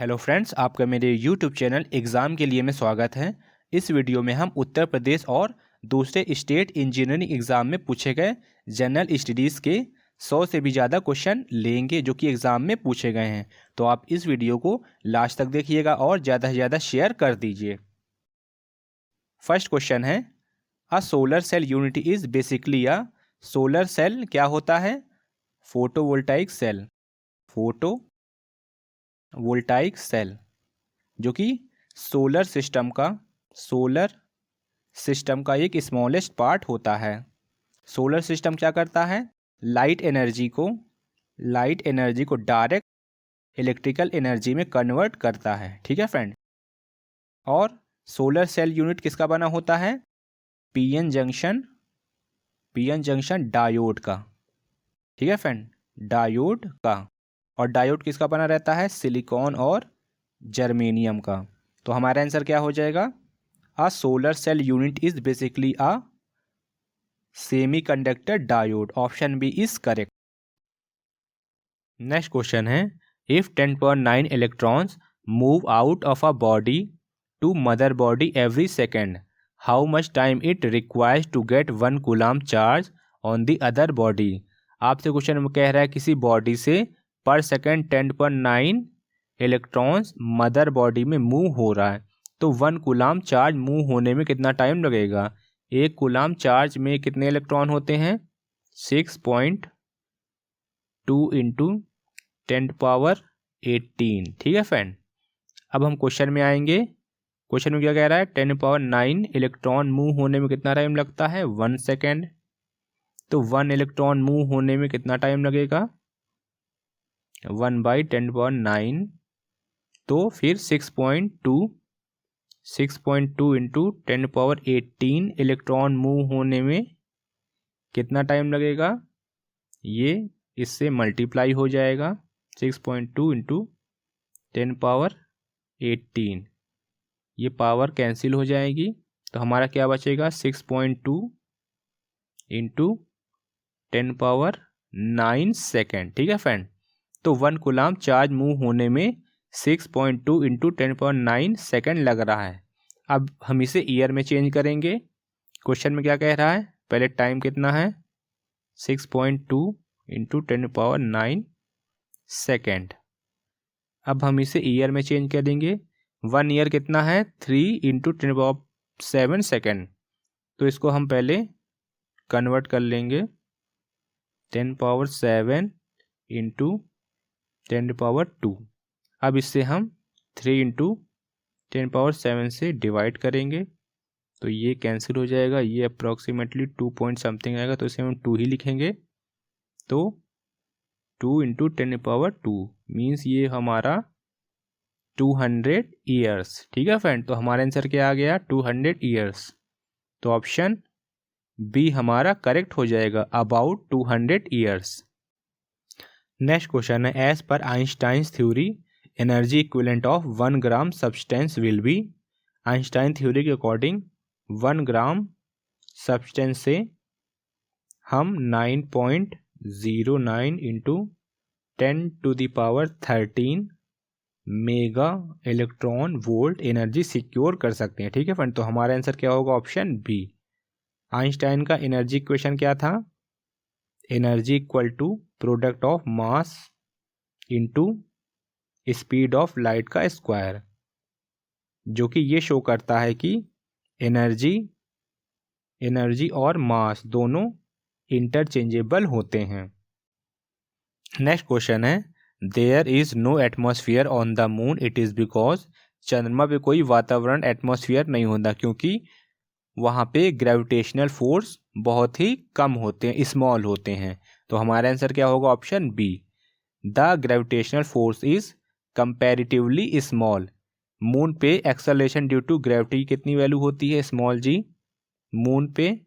Hello friends, आपका मेरे YouTube channel exam के लिए में स्वागत है। इस वीडियो में हम उत्तर प्रदेश और दूसरे स्टेट इंजीनियरिंग एग्ज़ाम में पूछे गए जनरल स्टडीज़ के 100 से भी ज़्यादा क्वेश्चन लेंगे जो कि एग्ज़ाम में पूछे गए हैं। तो आप इस वीडियो को लास्ट तक देखिएगा और ज़्यादा से ज़्यादा शेयर कर दीजिए। फर्स्ट क्वेश्चन है, a solar cell unit is basically a solar cell क्या होता है? Photovoltaic cell. वोल्टाइक सेल जो कि सोलर सिस्टम का एक स्मॉलेस्ट पार्ट होता है। सोलर सिस्टम क्या करता है? लाइट एनर्जी को डायरेक्ट इलेक्ट्रिकल एनर्जी में कन्वर्ट करता है। ठीक है फ्रेंड। और सोलर सेल यूनिट किसका बना होता है? पीएन जंक्शन डायोड का। ठीक है फ्रेंड, डायोड का। और डायोड किसका बना रहता है? सिलिकॉन और जर्मेनियम का। तो हमारा आंसर क्या हो जाएगा? A solar cell unit is basically a semiconductor diode. Option B is correct. Next question है, if 10⁹ electrons move out of a body to mother body every second, how much time it requires to get 1 coulomb charge on the other body. आपसे question कह रहा है किसी body से per second 10⁹ electrons mother body में move हो रहा है, तो 1 कूलम्ब चार्ज मूव होने में कितना टाइम लगेगा? 1 कूलम्ब चार्ज में कितने इलेक्ट्रॉन होते हैं? 6.2 इंटू 10⁻18। ठीक है फ्रेंड। अब हम क्वेश्चन में आएंगे। क्वेश्चन में क्या कह रहा है? 10⁹ इलेक्ट्रॉन मूव होने में कितना टाइम लगता है? 1 सेकेंड। तो 1 इलेक्ट्रॉन मूव होने में कितना टाइम लगेगा? 1/10⁹। तो फिर 6.2 इंटू 10⁻18 इलेक्ट्रॉन मूव होने में कितना टाइम लगेगा? ये इससे मल्टीप्लाई हो जाएगा। 6.2 इंटू 10⁻18, ये पावर कैंसिल हो जाएगी। तो हमारा क्या बचेगा? 6.2 इंटू 10⁻9 सेकेंड। ठीक है फ्रेंड। तो 1 कूलम्ब चार्ज मूव होने में 6.2 इंटू 10⁻9 सेकेंड लग रहा है। अब हम इसे ईयर में चेंज करेंगे। क्वेश्चन में क्या कह रहा है? पहले टाइम कितना है? 6.2 इंटू 10⁻9 सेकेंड। अब हम इसे ईयर में चेंज करेंगे। 1 ईयर कितना है? 3 इंटू 10⁻7 सेकेंड। तो इसको हम पहले कन्वर्ट कर लेंगे। 10⁻7 इंटू 10⁻2। अब इससे हम 3 इंटू 10⁻7 से डिवाइड करेंगे, तो ये कैंसिल हो जाएगा। ये अप्रॉक्सीमेटली 2 पॉइंट समथिंग आएगा, तो इसे हम 2 ही लिखेंगे। तो 2 इंटू 10⁻2 मीन्स ये हमारा 200 ईयर्स। ठीक है फ्रेंड। तो हमारा आंसर क्या आ गया? 200 ईयर्स। तो ऑप्शन बी हमारा करेक्ट हो जाएगा, अबाउट 200 ईयर्स। नेक्स्ट क्वेश्चन है, as per Einstein's theory energy equivalent of 1 gram substance will be. Einstein theory के अकॉर्डिंग 1 ग्राम सब्सटेंस से हम 9.09 into 10⁻13 mega electron volt energy secure कर सकते हैं। ठीक है फ्रेंड। तो हमारा आंसर क्या होगा? Option B. आइंस्टाइन का एनर्जी इक्वेशन क्या था? Energy equal to product of mass into speed of light का स्क्वायर, जो कि ये शो करता है कि एनर्जी और मास दोनों इंटरचेंजेबल होते हैं। नेक्स्ट क्वेश्चन है, there is no atmosphere on the moon, it is because. चंद्रमा पे कोई वातावरण एटमॉस्फेयर नहीं होता क्योंकि वहाँ पे ग्रेविटेशनल फोर्स बहुत ही कम होते हैं, स्मॉल होते हैं। तो हमारा आंसर क्या होगा? Option B. The gravitational force is comparatively small. Moon पे एक्सेलरेशन ड्यू टू ग्रेविटी कितनी वैल्यू होती है? स्मॉल जी। मून पे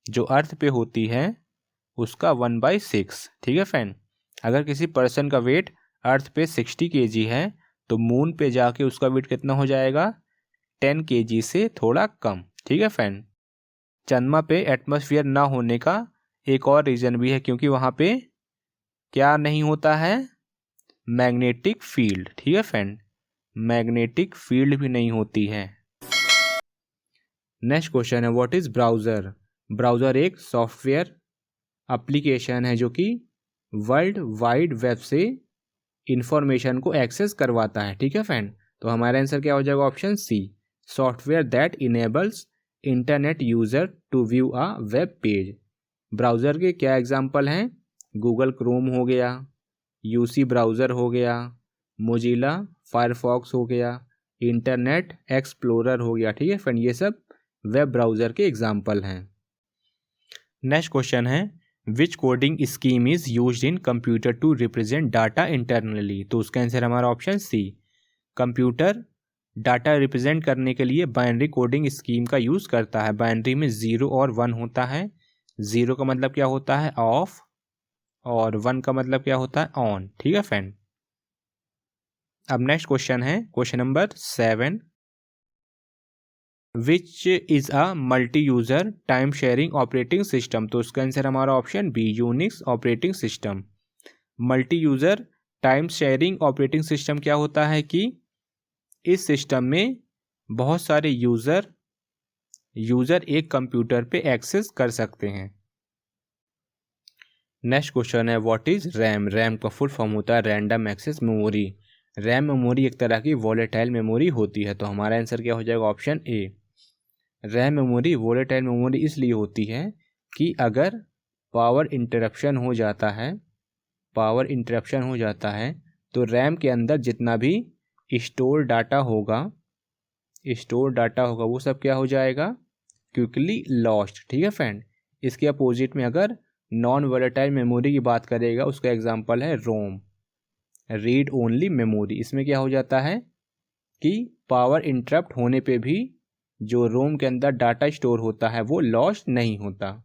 जो अर्थ पे होती है उसका 1/6। ठीक है फ्रेंड। अगर किसी पर्सन का वेट अर्थ पे 60 kg है तो मून पे जाके उसका वेट कितना हो जाएगा? 10 kg से थोड़ा कम। ठीक है फ्रेंड। चंद्रमा पे एटमॉस्फेयर ना होने का एक और रीज़न भी है, क्योंकि वहाँ पे क्या नहीं होता है? Magnetic field. ठीक है फ्रेंड। मैग्नेटिक फील्ड भी नहीं होती है। नेक्स्ट क्वेश्चन है व्हाट इज ब्राउज़र। ब्राउज़र एक सॉफ्टवेयर एप्लीकेशन है जो कि वर्ल्ड वाइड वेब से इंफॉर्मेशन को एक्सेस करवाता है। ठीक है फ्रेंड, तो हमारा आंसर क्या हो जाएगा option C, software that enables internet user to view a web page. Browser के क्या एग्जाम्पल हैं, गूगल क्रोम हो गया, यूसी ब्राउज़र हो गया, मोजिला फायरफॉक्स हो गया, इंटरनेट एक्सप्लोरर हो गया। ठीक है फ्रेंड, ये सब वेब ब्राउज़र के एग्जाम्पल हैं। नेक्स्ट क्वेश्चन है which coding scheme is used in computer to represent data internally. तो उसका आंसर हमारा option C, computer data represent करने के लिए बाइनरी कोडिंग स्कीम का यूज़ करता है। बाइनरी में 0 और 1 होता है। 0 का मतलब क्या होता है ऑफ, और 1 का मतलब क्या होता है ऑन। ठीक है फ्रेंड, अब नेक्स्ट क्वेश्चन है question number 7, which is a multi user time sharing operating system. तो उसका आंसर हमारा option B, Unix operating system. Multi user time sharing operating system क्या होता है कि इस सिस्टम में बहुत सारे यूज़र एक कंप्यूटर पे एक्सेस कर सकते हैं। नेक्स्ट क्वेश्चन है व्हाट इज़ रैम। रैम का फुल फॉर्म होता है random access memory. RAM memory एक तरह की वॉलेटाइल मेमोरी होती है। तो हमारा आंसर क्या हो जाएगा ऑप्शन ए, रैम मेमोरी वोलेटाइल मेमोरी इसलिए होती है कि अगर पावर इंटरप्शन हो जाता है तो रैम के अंदर जितना भी स्टोर डाटा होगा वो सब क्या हो जाएगा, क्विकली लॉस्ट। ठीक है फ्रेंड, इसके अपोजिट में अगर नॉन वोलेटाइल मेमोरी की बात करेगा, उसका एग्जांपल है रोम, रीड ओनली मेमोरी। इसमें क्या हो जाता है कि पावर इंटरप्ट होने पे भी जो रोम के अंदर डाटा स्टोर होता है वो लॉस्ट नहीं होता।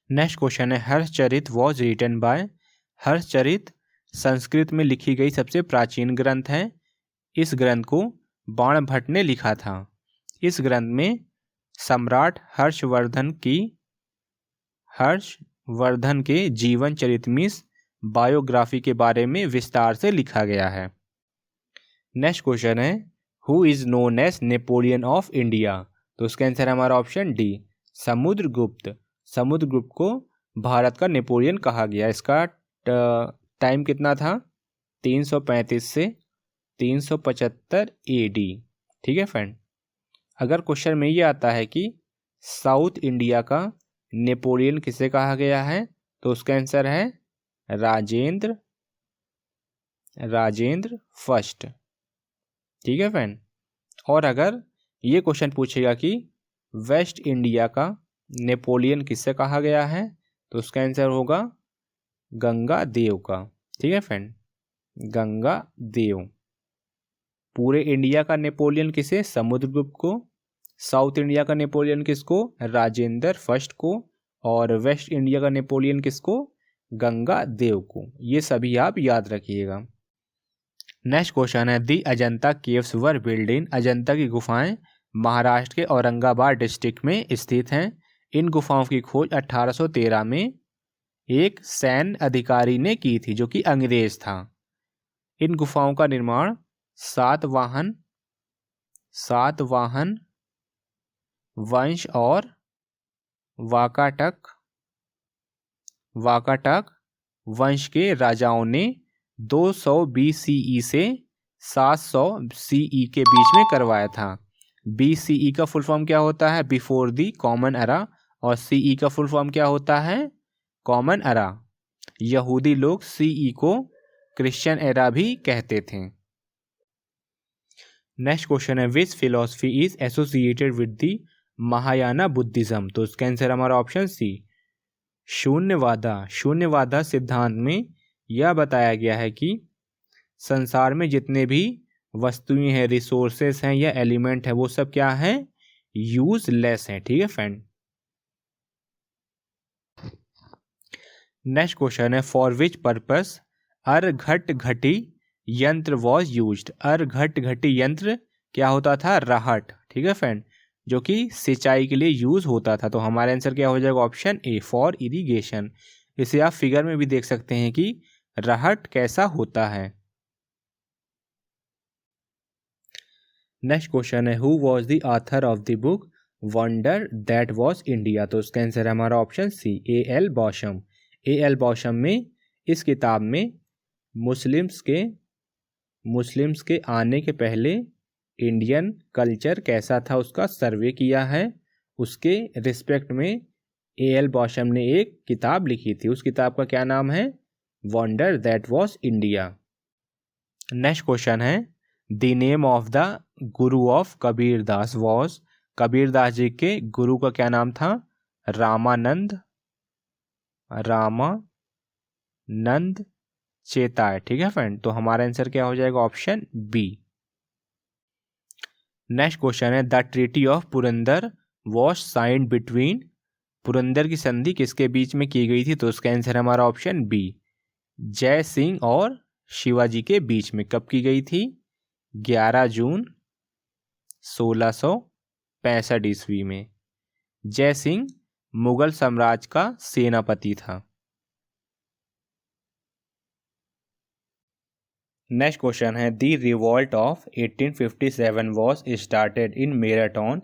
नेक्स्ट क्वेश्चन है Harshacharita was written by. Harshacharita Sanskrit में लिखी गई सबसे प्राचीन ग्रंथ है। इस ग्रंथ को बाणभट्ट ने लिखा था। इस ग्रंथ में सम्राट हर्षवर्धन के जीवन चरितमिस बायोग्राफी के बारे में विस्तार से लिखा गया है। नेक्स्ट क्वेश्चन है who is known as Napoleon of India. तो उसका आंसर हमारा ऑप्शन डी, समुद्रगुप्त। समुद्रगुप्त को भारत का नेपोलियन कहा गया। इसका टाइम कितना था, 335 से 375 AD। ठीक है फ्रेंड, अगर क्वेश्चन में ये आता है कि साउथ इंडिया का नेपोलियन किसे कहा गया है, तो उसका आंसर है राजेंद्र फर्स्ट। ठीक है फ्रेंड, और अगर ये क्वेश्चन पूछेगा कि वेस्ट इंडिया का नेपोलियन किससे कहा गया है, तो उसका आंसर होगा गंगा देव का। ठीक है फ्रेंड, गंगा देव। पूरे इंडिया का नेपोलियन किसे, समुद्रगुप्त को। साउथ इंडिया का नेपोलियन किसको, राजेंद्र फर्स्ट को। और वेस्ट इंडिया का नेपोलियन किसको, गंगा देव को। ये सभी आप याद रखिएगा। नेक्स्ट क्वेश्चन है the Ajanta caves were build in. Ajanta की गुफाएं महाराष्ट्र के औरंगाबाद डिस्ट्रिक्ट में स्थित हैं। इन गुफाओं की खोज 1813 में एक सैन्य अधिकारी ने की थी जो कि अंग्रेज था। इन गुफाओं का निर्माण सातवाहन वंश और वाकाटक वंश के राजाओं ने 200 BCE से 700 CE के बीच में करवाया था। BCE का फुल फॉर्म क्या होता है, बिफोर दी कॉमन एरा, और CE का फुल फॉर्म क्या होता है, कॉमन एरा। यहूदी लोग CE को क्रिश्चियन एरा भी कहते थे। नेक्स्ट क्वेश्चन है which philosophy is associated with the Mahayana Buddhism. तो इसका आंसर हमारा ऑप्शन सी, शून्यवादा सिद्धांत में यह बताया गया है कि संसार में जितने भी वस्तुएं हैं, रिसोर्सेस हैं या एलिमेंट है, वो सब क्या है, यूजलेस है। ठीक है फ्रेंड, नेक्स्ट क्वेश्चन है फॉर विच पर्पस अर्घट-घटी यंत्र वॉज यूज्ड। अर्घट-घटी यंत्र क्या होता था, राहट। ठीक है फ्रेंड, जो कि सिंचाई के लिए यूज होता था। तो हमारा आंसर क्या हो जाएगा ऑप्शन ए, फॉर इरिगेशन। इसे आप फिगर में भी देख सकते हैं कि राहट कैसा होता है। नेक्स्ट क्वेश्चन है who was the author of the book wonder that was India. तो उसका आंसर है हमारा ऑप्शन सी A.L. बॉशम। A.L. बॉशम में इस किताब में मुस्लिम्स के आने के पहले इंडियन कल्चर कैसा था उसका सर्वे किया है। उसके रिस्पेक्ट में A.L. बॉशम ने एक किताब लिखी थी। उस किताब का क्या नाम है? Wonder that was India. Next question है the name of the guru of Kabir Das was. Kabir Das ji के गुरु का क्या नाम था? रामानंद चेताय। ठीक है फ्रेंड, तो हमारा आंसर क्या हो जाएगा? Option B. नेक्स्ट क्वेश्चन है the treaty of Purandar was signed between. Purandar की संधि किसके बीच में की गई थी? तो उसका आंसर है हमारा ऑप्शन बी जय सिंह और शिवाजी के बीच में। कब की गई थी? 11 जून 1665 ईस्वी में। जय सिंह मुगल साम्राज्य का सेनापति था। नेक्स्ट क्वेश्चन है the revolt of 1857 was started in Meerut on.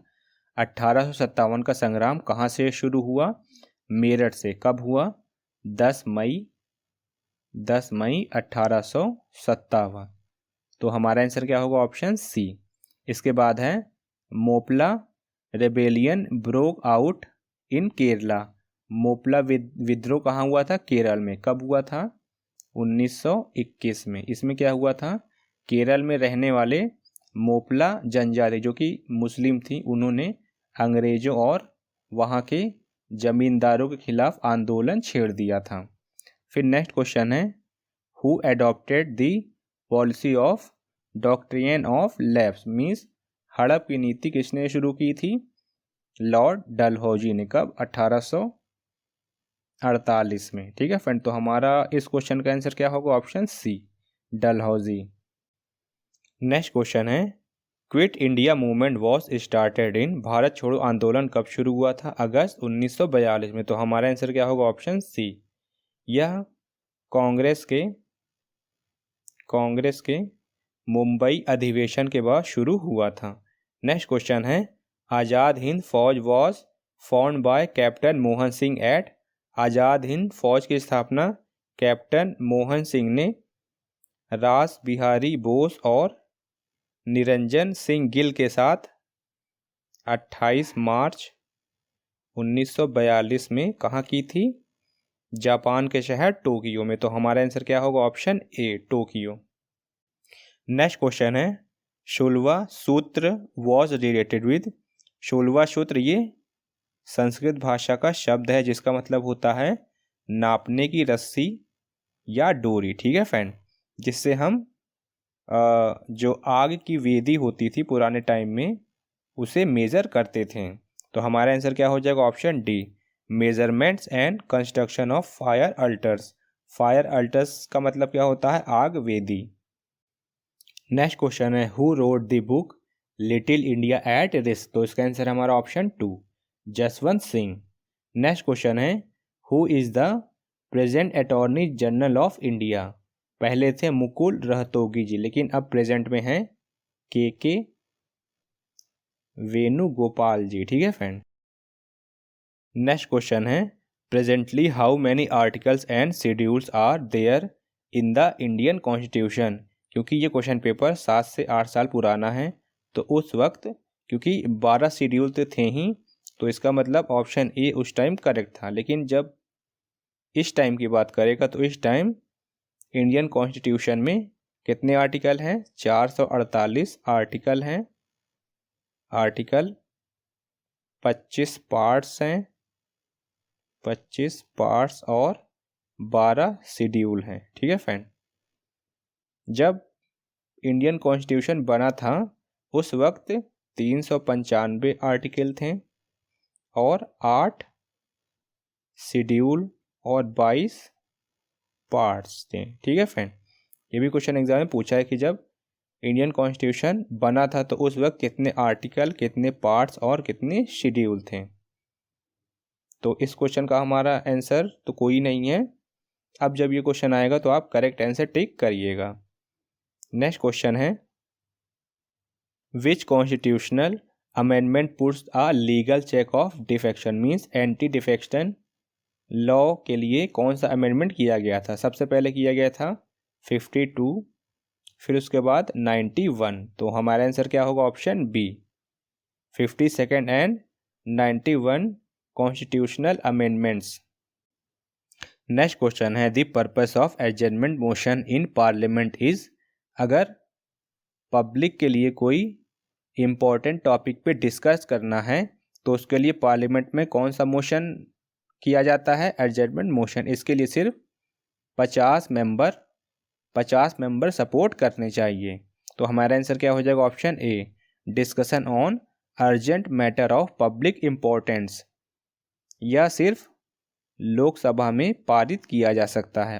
1857 का संग्राम कहाँ से शुरू हुआ? मेरठ से। कब हुआ? 10 मई 1857। तो हमारा आंसर क्या होगा? Option C. इसके बाद है Moplah rebellion broke out in Kerala. Moplah विद्रोह कहाँ हुआ था? केरल में। कब हुआ था? 1921 में। इसमें क्या हुआ था? केरल में रहने वाले मोपला जनजाति जो कि मुस्लिम थी, उन्होंने अंग्रेजों और वहाँ के जमींदारों के खिलाफ आंदोलन छेड़ दिया था। फिर नेक्स्ट क्वेश्चन है who adopted the policy of doctrine of lapse means हड़प की नीति किसने शुरू की थी? लॉर्ड डलहौजी ने। कब? 1848 में। ठीक है फ्रेंड, तो हमारा इस क्वेश्चन का आंसर क्या होगा? Option C Dalhousie. Next question है quit India movement was started in. Bharat छोड़ो आंदोलन कब शुरू हुआ था? अगस्त 1942 में। तो हमारा आंसर क्या होगा? Option C. यह कांग्रेस के मुंबई अधिवेशन के बाद शुरू हुआ था। नेक्स्ट क्वेश्चन है Azad Hind Fauj was formed by captain Mohan Singh at. Azad Hind Fauj की स्थापना कैप्टन मोहन सिंह ने रास बिहारी बोस और निरंजन सिंह गिल के साथ 28 मार्च 1942 में कहाँ की थी? जापान के शहर टोक्यो में। तो हमारा आंसर क्या होगा? ऑप्शन ए टोक्यो। नेक्स्ट क्वेश्चन है शुल्वा सूत्र वॉज रिलेटेड विद। शुल्वा सूत्र ये संस्कृत भाषा का शब्द है जिसका मतलब होता है नापने की रस्सी या डोरी। ठीक है फ्रेंड, जिससे हम जो आग की वेदी होती थी पुराने टाइम में उसे मेज़र करते थे। तो हमारा आंसर क्या हो जाएगा? Option D measurements and construction of fire altars. Fire altars का मतलब क्या होता है? आग वेदी। नेक्स्ट क्वेश्चन है who wrote the book little India at risk. तो इसका आंसर हमारा option 2 Jaswant Singh. Next question है who is the present attorney general of India. पहले थे मुकुल रहतोगी जी, लेकिन अब प्रेजेंट में हैं के वेणुगोपाल जी। ठीक है फ्रेंड। नेक्स्ट क्वेश्चन है presently how many articles and schedules are there in the Indian constitution. क्योंकि ये क्वेश्चन पेपर 7 से 8 साल पुराना है, तो उस वक्त क्योंकि 12 शेड्यूल तो थे ही, तो इसका मतलब ऑप्शन ए उस टाइम करेक्ट था। लेकिन जब इस टाइम की बात करेगा तो इस टाइम इंडियन कॉन्स्टिट्यूशन में कितने आर्टिकल हैं? 448 आर्टिकल हैं। आर्टिकल 25 पार्ट्स हैं, 25 पार्ट्स और 12 शेड्यूल हैं। ठीक है फ्रेंड, जब इंडियन कॉन्स्टिट्यूशन बना था उस वक्त 395 आर्टिकल थे और 8 शेड्यूल और 22 पार्ट्स थे। ठीक है फ्रेंड, ये भी क्वेश्चन एग्जाम में पूछा है कि जब इंडियन कॉन्स्टिट्यूशन बना था तो उस वक्त कितने आर्टिकल, कितने पार्ट्स और कितने शेड्यूल थे। तो इस क्वेश्चन का हमारा आंसर तो कोई नहीं है। अब जब ये क्वेश्चन आएगा तो आप करेक्ट आंसर टिक करिएगा। नेक्स्ट क्वेश्चन है which constitutional amendment puts a legal check of defection, means anti defection law के लिए कौन सा अमेंडमेंट किया गया था? सबसे पहले किया गया था 52, फिर उसके बाद 91। तो हमारा आंसर क्या होगा? Option B, 52nd and 91 constitutional amendments. Next question है, the purpose of adjournment motion in parliament is. अगर पब्लिक के लिए कोई इम्पोर्टेंट टॉपिक पे डिस्कस करना है तो उसके लिए पार्लियामेंट में कौन सा मोशन किया जाता है? Adjournment motion. इसके लिए सिर्फ 50 मेंबर सपोर्ट करने चाहिए। तो हमारा आंसर क्या हो जाएगा? Option A, discussion on urgent matter of public importance. यह सिर्फ लोकसभा में पारित किया जा सकता है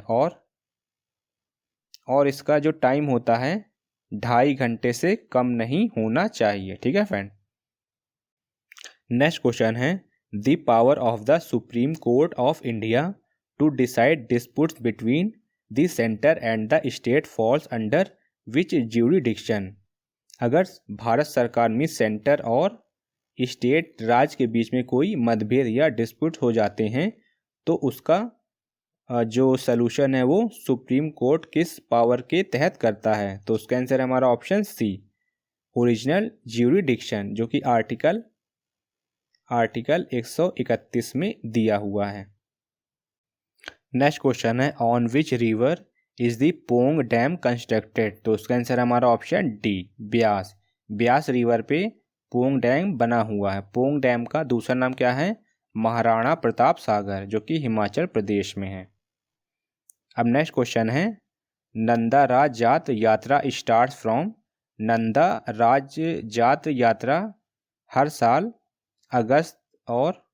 और इसका जो टाइम होता है 2.5 घंटे से कम नहीं होना चाहिए। ठीक है फ्रेंड। नेक्स्ट क्वेश्चन है, the power of the supreme court of India to decide disputes between the centre and the state falls under which jurisdiction. अगर भारत सरकार में सेंटर और स्टेट राज्य के बीच में कोई मतभेद या डिस्प्यूट हो जाते हैं तो उसका जो सलूशन है वो सुप्रीम कोर्ट किस पावर के तहत करता है? तो उसका आंसर है हमारा ऑप्शन सी, ओरिजिनल ज्यूरिडिक्शन, जो कि आर्टिकल 131 में दिया हुआ है। नेक्स्ट क्वेश्चन है, on which river is the Pong dam constructed? तो उसका आंसर हमारा option D, Beas. Beas river पे पोंग डैम बना हुआ है। पोंग डैम का दूसरा नाम क्या है? महाराणा प्रताप सागर, जो कि हिमाचल प्रदेश में है। अब नेक्स्ट क्वेश्चन है, नंदा राज जात यात्रा स्टार्ट्स फ्रॉम। नंदा राज जात यात्रा हर साल अगस्त और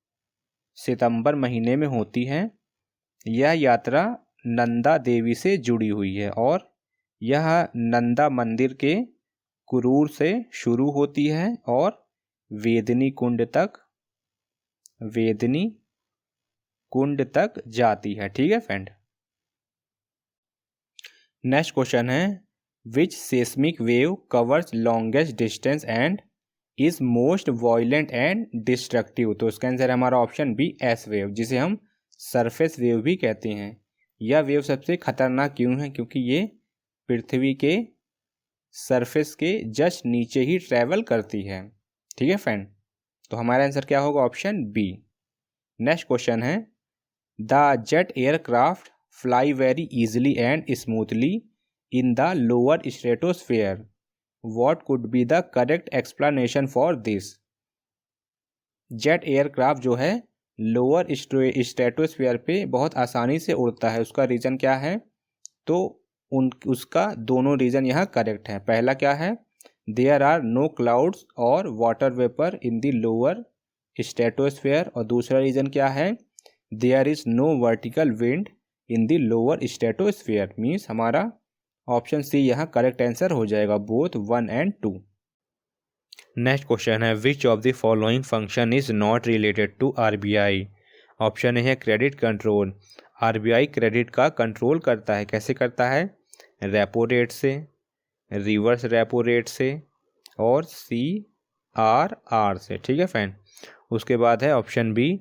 सितंबर महीने में होती है। यह यात्रा नंदा देवी से जुड़ी हुई है और यह नंदा मंदिर के कुरूर से शुरू होती है और वेदनी कुंड तक जाती है। ठीक है फ्रेंड। नेक्स्ट क्वेश्चन है, which seismic wave covers longest distance and is most violent and destructive? तो इसका आंसर है हमारा ऑप्शन बी, एस वेव, जिसे हम सरफेस वेव भी कहते हैं। यह वेव सबसे खतरनाक क्यों है? क्योंकि ये पृथ्वी के सरफेस के जस्ट नीचे ही ट्रैवल करती है। ठीक है फ्रेंड। तो हमारा आंसर क्या होगा? Option B. नेक्स्ट क्वेश्चन है, the jet aircraft fly very easily and smoothly in the lower stratosphere. What could be the correct explanation for this? Jet aircraft जो है लोअर स्ट्रेटोस्फीयर पे बहुत आसानी से उड़ता है। उसका रीज़न क्या है? तो उसका दोनों रीज़न यहाँ करेक्ट है। पहला क्या है? देयर आर नो क्लाउड्स और water vapour in the lower stratosphere. और दूसरा रीज़न क्या है? There is no vertical wind in the lower stratosphere. Means हमारा ऑप्शन सी यहाँ करेक्ट आंसर हो जाएगा, बोथ 1 and 2। नेक्स्ट क्वेश्चन है, which of the following function is not related to RBI? Option A है credit control. RBI credit का control करता है। कैसे करता है? रेपो रेट से, रिवर्स रेपो रेट से और CRR से। ठीक है फ्रेंड। उसके बाद है option B,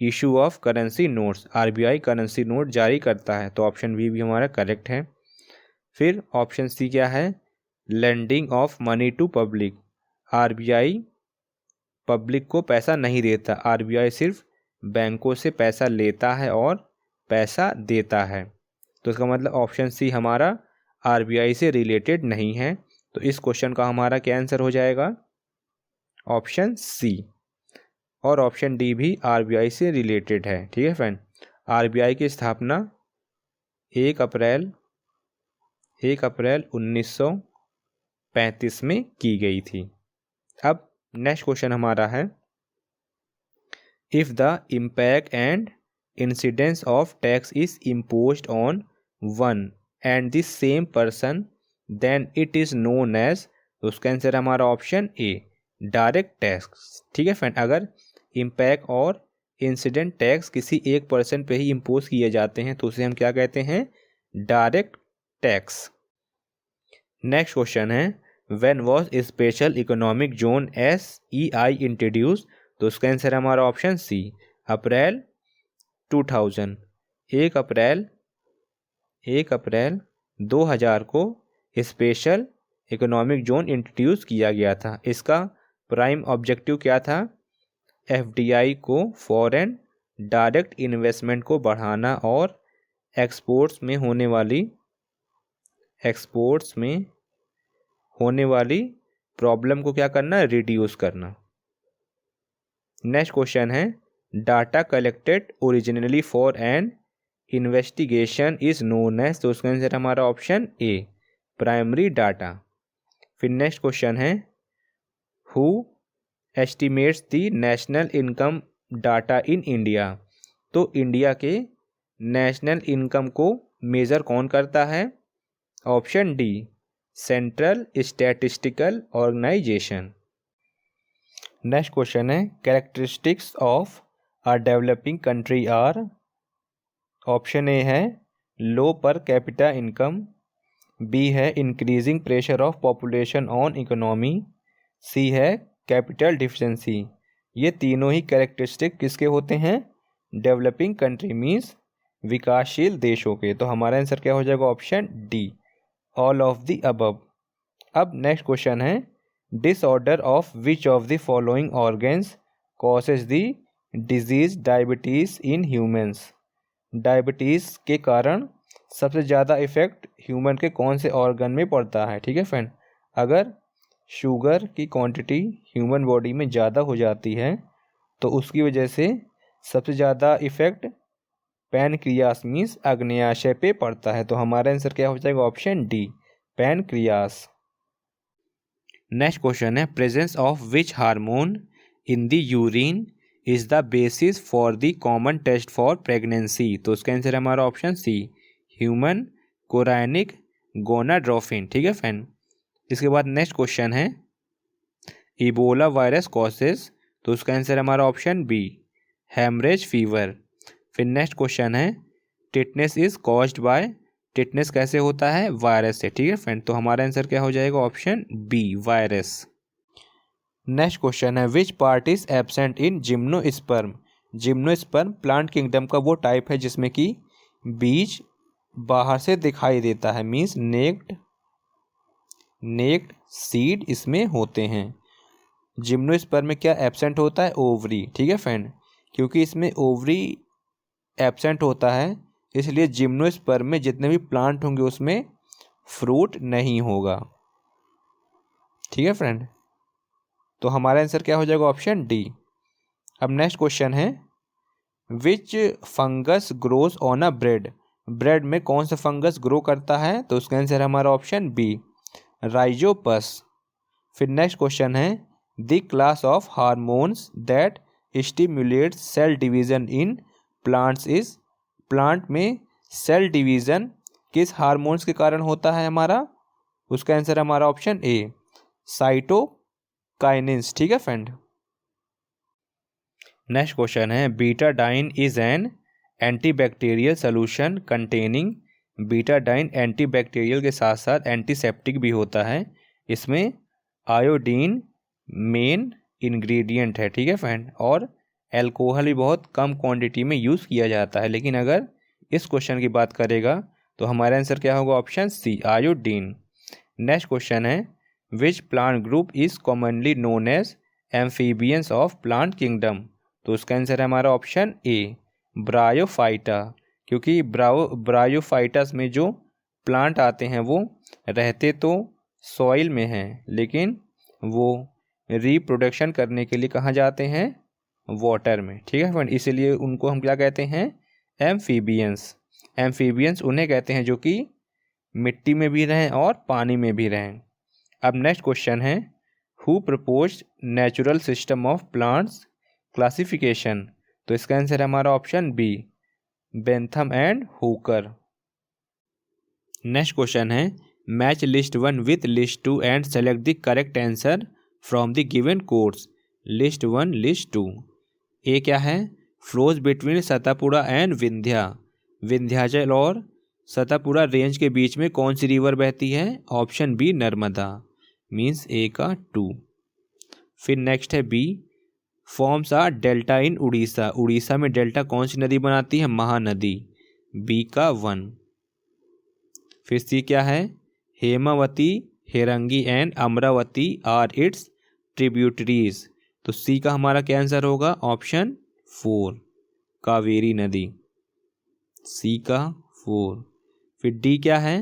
issue of currency notes. RBI currency note जारी करता है। तो ऑप्शन बी भी हमारा करेक्ट है। फिर ऑप्शन सी क्या है? Lending of money to public. RBI public को पैसा नहीं देता। आरबीआई सिर्फ बैंकों से पैसा लेता है और पैसा देता है। तो इसका मतलब ऑप्शन सी हमारा आरबीआई से रिलेटेड नहीं है। तो इस क्वेश्चन का हमारा क्या आंसर हो जाएगा? Option C. और ऑप्शन डी भी आरबीआई से रिलेटेड है। ठीक है फ्रेंड। आरबीआई की स्थापना 1 अप्रैल 1935 में की गई थी। अब नेक्स्ट क्वेश्चन हमारा है, if the impact and incidence of tax is imposed on one and the same person then it is known as. तो उसका आंसर हमारा ऑप्शन ए, डायरेक्ट टैक्स। ठीक है फ्रेंड। अगर इम्पैक्ट और इंसिडेंट टैक्स किसी एक पर्सन पे ही इम्पोज किए जाते हैं तो उसे हम क्या कहते हैं? Direct tax. नेक्स्ट क्वेश्चन है, when was special economic zone SEI introduce? तो उसका आंसर हमारा ऑप्शन सी, अप्रैल 2000। 1 अप्रैल 2000 को स्पेशल इकोनॉमिक जोन इंट्रोड्यूस किया गया था। इसका प्राइम ऑब्जेक्टिव क्या था? FDI को, फॉरेन डायरेक्ट इन्वेस्टमेंट को बढ़ाना और एक्सपोर्ट्स में होने वाली प्रॉब्लम को क्या करना? रिड्यूस करना। नेक्स्ट क्वेश्चन है, data collected originally for an investigation is known as? तो उसका आंसर हमारा ऑप्शन ए, प्राइमरी डाटा। फिर नेक्स्ट क्वेश्चन है, who estimates the national income data in India? तो इंडिया के नेशनल इनकम को मेज़र कौन करता है? Option D, central statistical organisation. Next question है, characteristics of a developing country are? Option A है low per capita income, B है increasing pressure of population on economy, C है capital deficiency. ये तीनों ही कैरेक्टरिस्टिक किसके होते हैं? डेवलपिंग कंट्री मीन्स विकासशील देशों के। तो हमारा आंसर क्या हो जाएगा? Option D, all of the above. अब नेक्स्ट क्वेश्चन है, disorder of which of the following organs causes the disease diabetes in humans? Diabetes के कारण सबसे ज़्यादा इफेक्ट ह्यूमन के कौन से ऑर्गन में पड़ता है? ठीक है फ्रेंड, अगर शुगर की क्वांटिटी ह्यूमन बॉडी में ज़्यादा हो जाती है तो उसकी वजह से सबसे ज़्यादा इफेक्ट पैनक्रियास मीन्स अग्न्याशय पे पड़ता है। तो हमारा आंसर क्या हो जाएगा? Option D, pancreas. Next question है, presence of which hormone in the urine is the basis for the common test for pregnancy? तो उसका आंसर हमारा ऑप्शन सी, ह्यूमन कोराइनिक गोनाड्रोफिन। ठीक है फ्रेंड। इसके बाद नेक्स्ट क्वेश्चन है, इबोला वायरस कॉजेज? तो उसका आंसर हमारा ऑप्शन बी, हेमरेज फीवर। फिर नेक्स्ट क्वेश्चन है, tetanus is caused by? Tetanus कैसे होता है? वायरस से। ठीक है फ्रेंड, तो हमारा आंसर क्या हो जाएगा? Option B, virus. Next question है, which part is absent in gymnosperm? Gymnosperm plant kingdom का वो टाइप है जिसमें कि बीज बाहर से दिखाई देता है, मीन्स नेक्ड सीड इसमें होते हैं। जिम्नोस्पर्म में क्या एब्सेंट होता है? ओवरी। ठीक है फ्रेंड, क्योंकि इसमें ओवरी एब्सेंट होता है इसलिए जिम्नोस्पर्म में जितने भी प्लांट होंगे उसमें फ्रूट नहीं होगा। ठीक है फ्रेंड, तो हमारा आंसर क्या हो जाएगा? Option D. अब नेक्स्ट क्वेश्चन है, which fungus grows on a bread? Bread में कौन सा फंगस ग्रो करता है? तो उसका आंसर हमारा ऑप्शन बी, राइजोपस। फिर नेक्स्ट क्वेश्चन है, the class of hormones that stimulate cell division in plants is? Plant में सेल डिवीजन किस हार्मोन्स के कारण होता है हमारा? उसका आंसर हमारा ऑप्शन ए, साइटोकाइनिन्स। ठीक है फ्रेंड। नेक्स्ट क्वेश्चन है, Betadine is an antibacterial solution containing? Betadine antibacterial के साथ साथ एंटीसेप्टिक भी होता है। इसमें आयोडीन मेन इंग्रेडिएंट है। ठीक है फ्रेंड, और एल्कोहल भी बहुत कम क्वांटिटी में यूज़ किया जाता है। लेकिन अगर इस क्वेश्चन की बात करेगा तो हमारा आंसर क्या होगा? Option C, iodine. Next question है, which plant group is commonly known as amphibians of plant kingdom? तो उसका आंसर है हमारा ऑप्शन ए, ब्रायोफाइटा। क्योंकि ब्रायोफाइटस में जो प्लांट आते हैं वो रहते तो सॉइल में हैं लेकिन वो रिप्रोडक्शन करने के लिए कहाँ जाते हैं? वाटर में। ठीक है फ्रेंड, इसीलिए उनको हम क्या कहते हैं? एम्फीबियंस। एम्फीबियंस उन्हें कहते हैं जो कि मिट्टी में भी रहें और पानी में भी रहें। अब नेक्स्ट क्वेश्चन है, who proposed natural system of plants classification? तो इसका आंसर है हमारा option B, Bentham and Hooker. Next question है, match list 1 with list 2 and select the correct answer from the given course. List 1 list 2। A क्या है? Flows between Satpura and Vindhyachal और Satpura range के बीच में कौन सी रिवर बहती है? Option B, Narmada. Means A का 2। फिर नेक्स्ट है B, forms are delta in Orissa, Orissa में डेल्टा कौन सी नदी बनाती है, महानदी, बी का 1। फिर सी क्या है, Hemavati, Harangi and Amaravati are its tributaries, तो सी का हमारा क्या आंसर होगा, ऑप्शन 4 कावेरी नदी, सी का 4। फिर डी क्या है,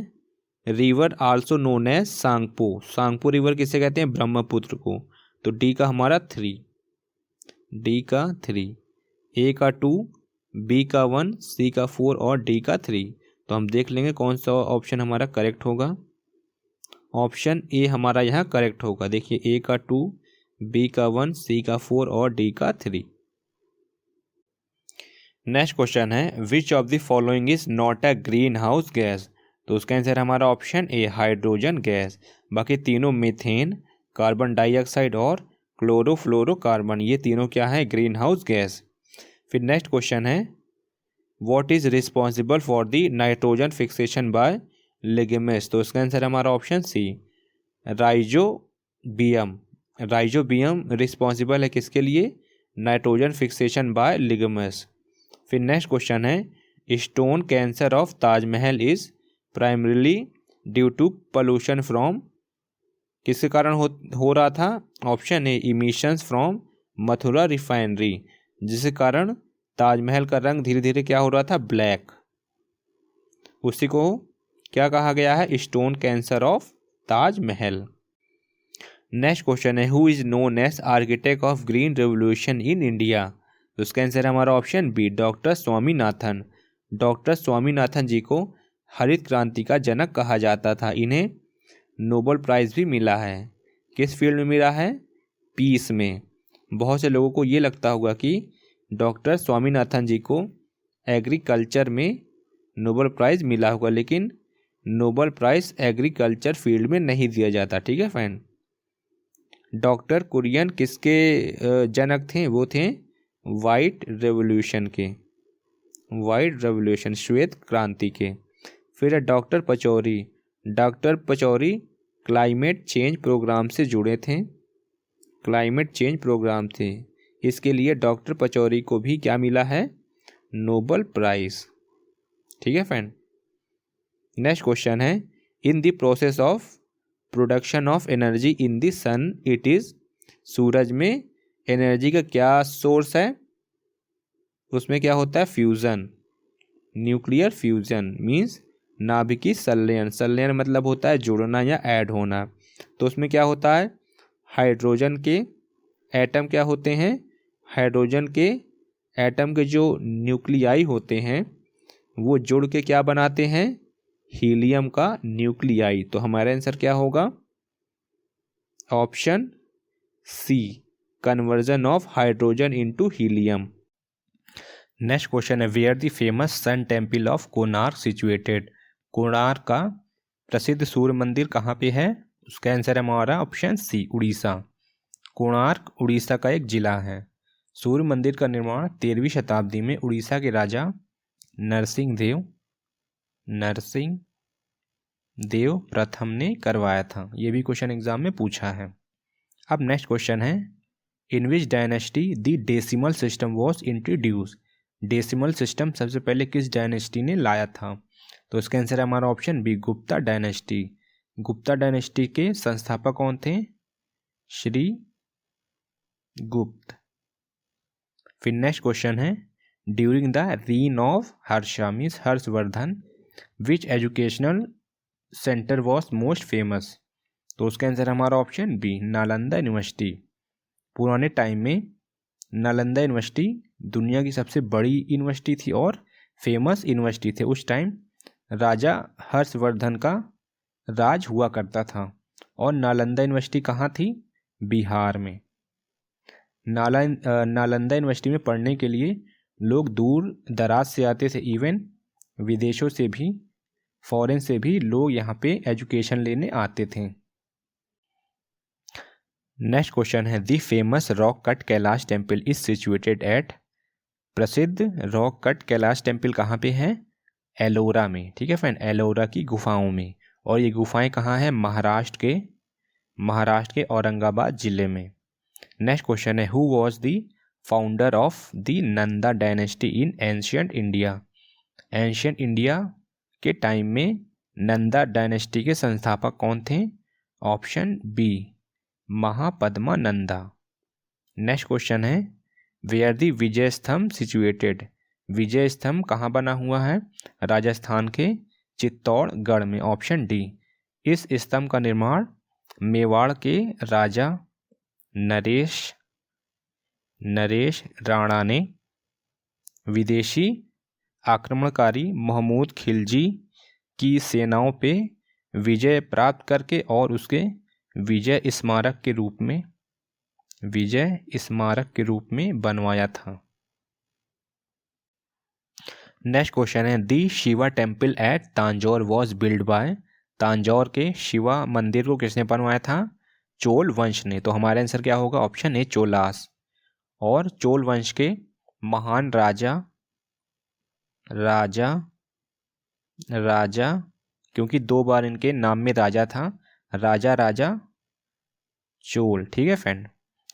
river also known as Tsangpo, Tsangpo river किसे कहते हैं, ब्रह्मपुत्र को, तो डी का हमारा 3, डी का 3, ए का 2, बी का 1, सी का 4 और डी का 3। तो हम देख लेंगे कौन सा ऑप्शन हमारा करेक्ट होगा। ऑप्शन ए हमारा यहाँ करेक्ट होगा। देखिए ए का 2, बी का 1, सी का 4 और डी का 3। नेक्स्ट क्वेश्चन है, which of the following is not a green house gas, तो उसका आंसर हमारा ऑप्शन ए हाइड्रोजन गैस। बाकी तीनों मीथेन, कार्बन डाइऑक्साइड और क्लोरोफ्लोरोकार्बन, ये तीनों क्या है, ग्रीन हाउस गैस। फिर नेक्स्ट क्वेश्चन है, what is responsible for the nitrogen fixation by ligaments, तो इसका आंसर हमारा option C rhizobium, rhizobium responsible है किसके लिए, नाइट्रोजन फिक्सेशन बाय लिगमेंट्स। फिर नेक्स्ट क्वेश्चन है, stone cancer of Taj Mahal is primarily due to pollution from, किसके कारण हो रहा था, option A emissions from Mathura refinery, जिसके कारण ताजमहल का रंग धीरे धीरे क्या हो रहा था, ब्लैक, उसी को क्या कहा गया है, stone cancer of Taj Mahal. Next question है, who is known as architect of green revolution in India, तो उसका आंसर हमारा option B doctor Swaminathan. Doctor Swaminathan ji को हरित क्रांति का जनक कहा जाता था। इन्हें नोबेल प्राइज़ भी मिला है, किस फील्ड में मिला है, पीस में। बहुत से लोगों को ये लगता होगा कि डॉक्टर स्वामीनाथन जी को एग्रीकल्चर में नोबेल प्राइज़ मिला होगा, लेकिन नोबेल प्राइज़ एग्रीकल्चर फील्ड में नहीं दिया जाता, ठीक है फ्रेंड। डॉक्टर कुरियन किसके जनक थे, वो थे वाइट रेवोल्यूशन के, वाइट रेवोल्यूशन श्वेत क्रांति के। फिर doctor Pachauri, doctor Pachauri climate change programme से जुड़े थे, क्लाइमेट चेंज प्रोग्राम थे, इसके लिए डॉक्टर पचौरी को भी क्या मिला है, नोबेल प्राइज़, ठीक है फ्रेंड। नेक्स्ट क्वेश्चन है, in the process of production of energy in the sun it is, सूरज में एनर्जी का क्या सोर्स है, उसमें क्या होता है, फ्यूज़न, न्यूक्लियर फ्यूजन मीन्स नाभिकीय संलयन, संलयन मतलब होता है जुड़ना या ऐड होना। तो उसमें क्या होता है, हाइड्रोजन के एटम क्या होते हैं, हाइड्रोजन के एटम के जो न्यूक्लियाई होते हैं वो जुड़ के क्या बनाते हैं, हीलियम का न्यूक्लियाई। तो हमारा आंसर क्या होगा, option C conversion of hydrogen into helium. Next question है, where the famous sun temple of Konark situated, Konark का प्रसिद्ध सूर्य मंदिर कहाँ पे है, उसका आंसर है हमारा ऑप्शन सी उड़ीसा। कोणार्क उड़ीसा का एक जिला है। सूर्य मंदिर का निर्माण 13वीं शताब्दी में उड़ीसा के राजा नरसिंह देव प्रथम ने करवाया था। ये भी क्वेश्चन एग्जाम में पूछा है। अब नेक्स्ट क्वेश्चन है, in which dynasty the decimal system was introduce, decimal system सबसे पहले किस डायनेस्टी ने लाया था, तो इसका आंसर है हमारा option B Gupta dynasty. Gupta dynasty के संस्थापक कौन थे, श्री गुप्त। फिर नेक्स्ट क्वेश्चन है, during the reign of Harsha means Harshavardhana which educational centre was most famous, तो उसका आंसर हमारा ऑप्शन बी नालंदा यूनिवर्सिटी। पुराने टाइम में नालंदा यूनिवर्सिटी दुनिया की सबसे बड़ी यूनिवर्सिटी थी और फेमस यूनिवर्सिटी थे। उस टाइम राजा हर्षवर्धन का राज हुआ करता था। और नालंदा यूनिवर्सिटी कहाँ थी, बिहार में। नालंदा यूनिवर्सिटी में पढ़ने के लिए लोग दूर दराज से आते थे, इवन विदेशों से भी, फॉरेन से भी लोग यहाँ पे एजुकेशन लेने आते थे। नेक्स्ट क्वेश्चन है, the famous rock cut Kailash temple is situated at, प्रसिद्ध रॉक कट कैलाश टेम्पल कहाँ पे है, एलोरा में, ठीक है फ्रेंड, एलोरा की गुफाओं में। और ये गुफाएं कहाँ हैं, महाराष्ट्र के महाराष्ट्र के औरंगाबाद जिले में। नेक्स्ट क्वेश्चन है, who was the founder of the Nanda dynasty in ancient India. Ancient India के टाइम में नंदा डायनेस्टी के संस्थापक कौन थे? Option B, Mahapadma Nanda. Next question है, where the Vijay Stambh situated. विजय स्तंभ कहाँ बना हुआ है? राजस्थान के चित्तौड़गढ़ में। ऑप्शन डी, इस स्तंभ का निर्माण मेवाड़ के राजा नरेश राणा ने विदेशी आक्रमणकारी महमूद खिलजी की सेनाओं पे विजय प्राप्त करके और उसके विजय स्मारक के रूप में बनवाया था। नेक्स्ट क्वेश्चन है, the Shiva temple at Tanjore was build by. Tanjore के शिवा मंदिर को किसने बनवाया था? चोल वंश ने। तो हमारा आंसर क्या होगा? ऑप्शन ए, चोलास। और चोल वंश के महान राजा क्योंकि 2 बार इनके नाम में राजा था, राजा चोल। ठीक है फ्रेंड।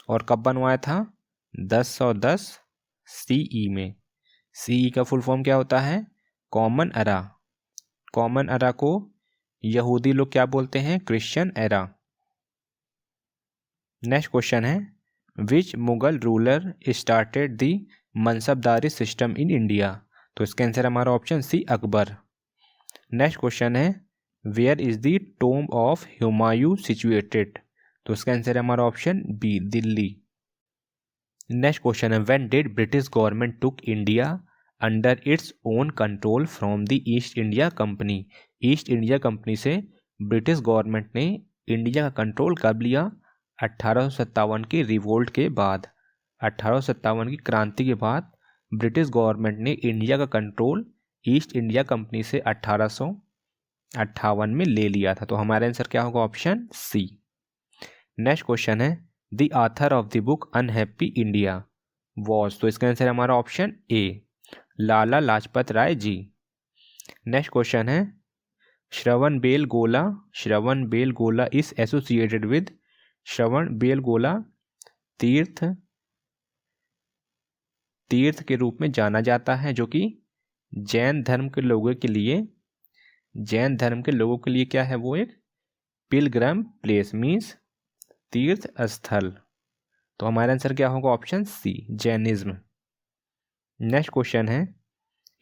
और कब बनवाया था? 1010 सीई में। सीई का फुल फॉर्म क्या होता है? Common era. कॉमन एरा को यहूदी लोग क्या बोलते हैं? Christian era. नेक्स्ट क्वेश्चन है, which Mughal ruler started the mansabdari system in India. तो इसका आंसर हमारा option C, Akbar. Next question है, where is the tomb of Humayun situated. तो इसका आंसर हमारा option B, Delhi. Next question है, when did British government took India under its own control from the East India Company. East India Company से British government ने India का control कब लिया? 1857 की रिवोल्ट के बाद। 1857 की क्रांति के बाद ब्रिटिश गवर्नमेंट ने इंडिया का कंट्रोल ईस्ट इंडिया कंपनी से 1858 में ले लिया था। तो हमारा आंसर क्या होगा? Option C. नेक्स्ट क्वेश्चन है, the author of the book unhappy India was. तो इसका आंसर हमारा option A, Lala Lajpat Rai ji. Next question है, Shravanabelagola is associated with. Shravanabelagola तीर्थ के रूप में जाना जाता है, जो कि जैन धर्म के लोगों के लिए क्या है? वो एक पिलग्रम प्लेस मीन्स तीर्थ स्थल। तो हमारा आंसर क्या होगा? Option C, Jainism. Next question है,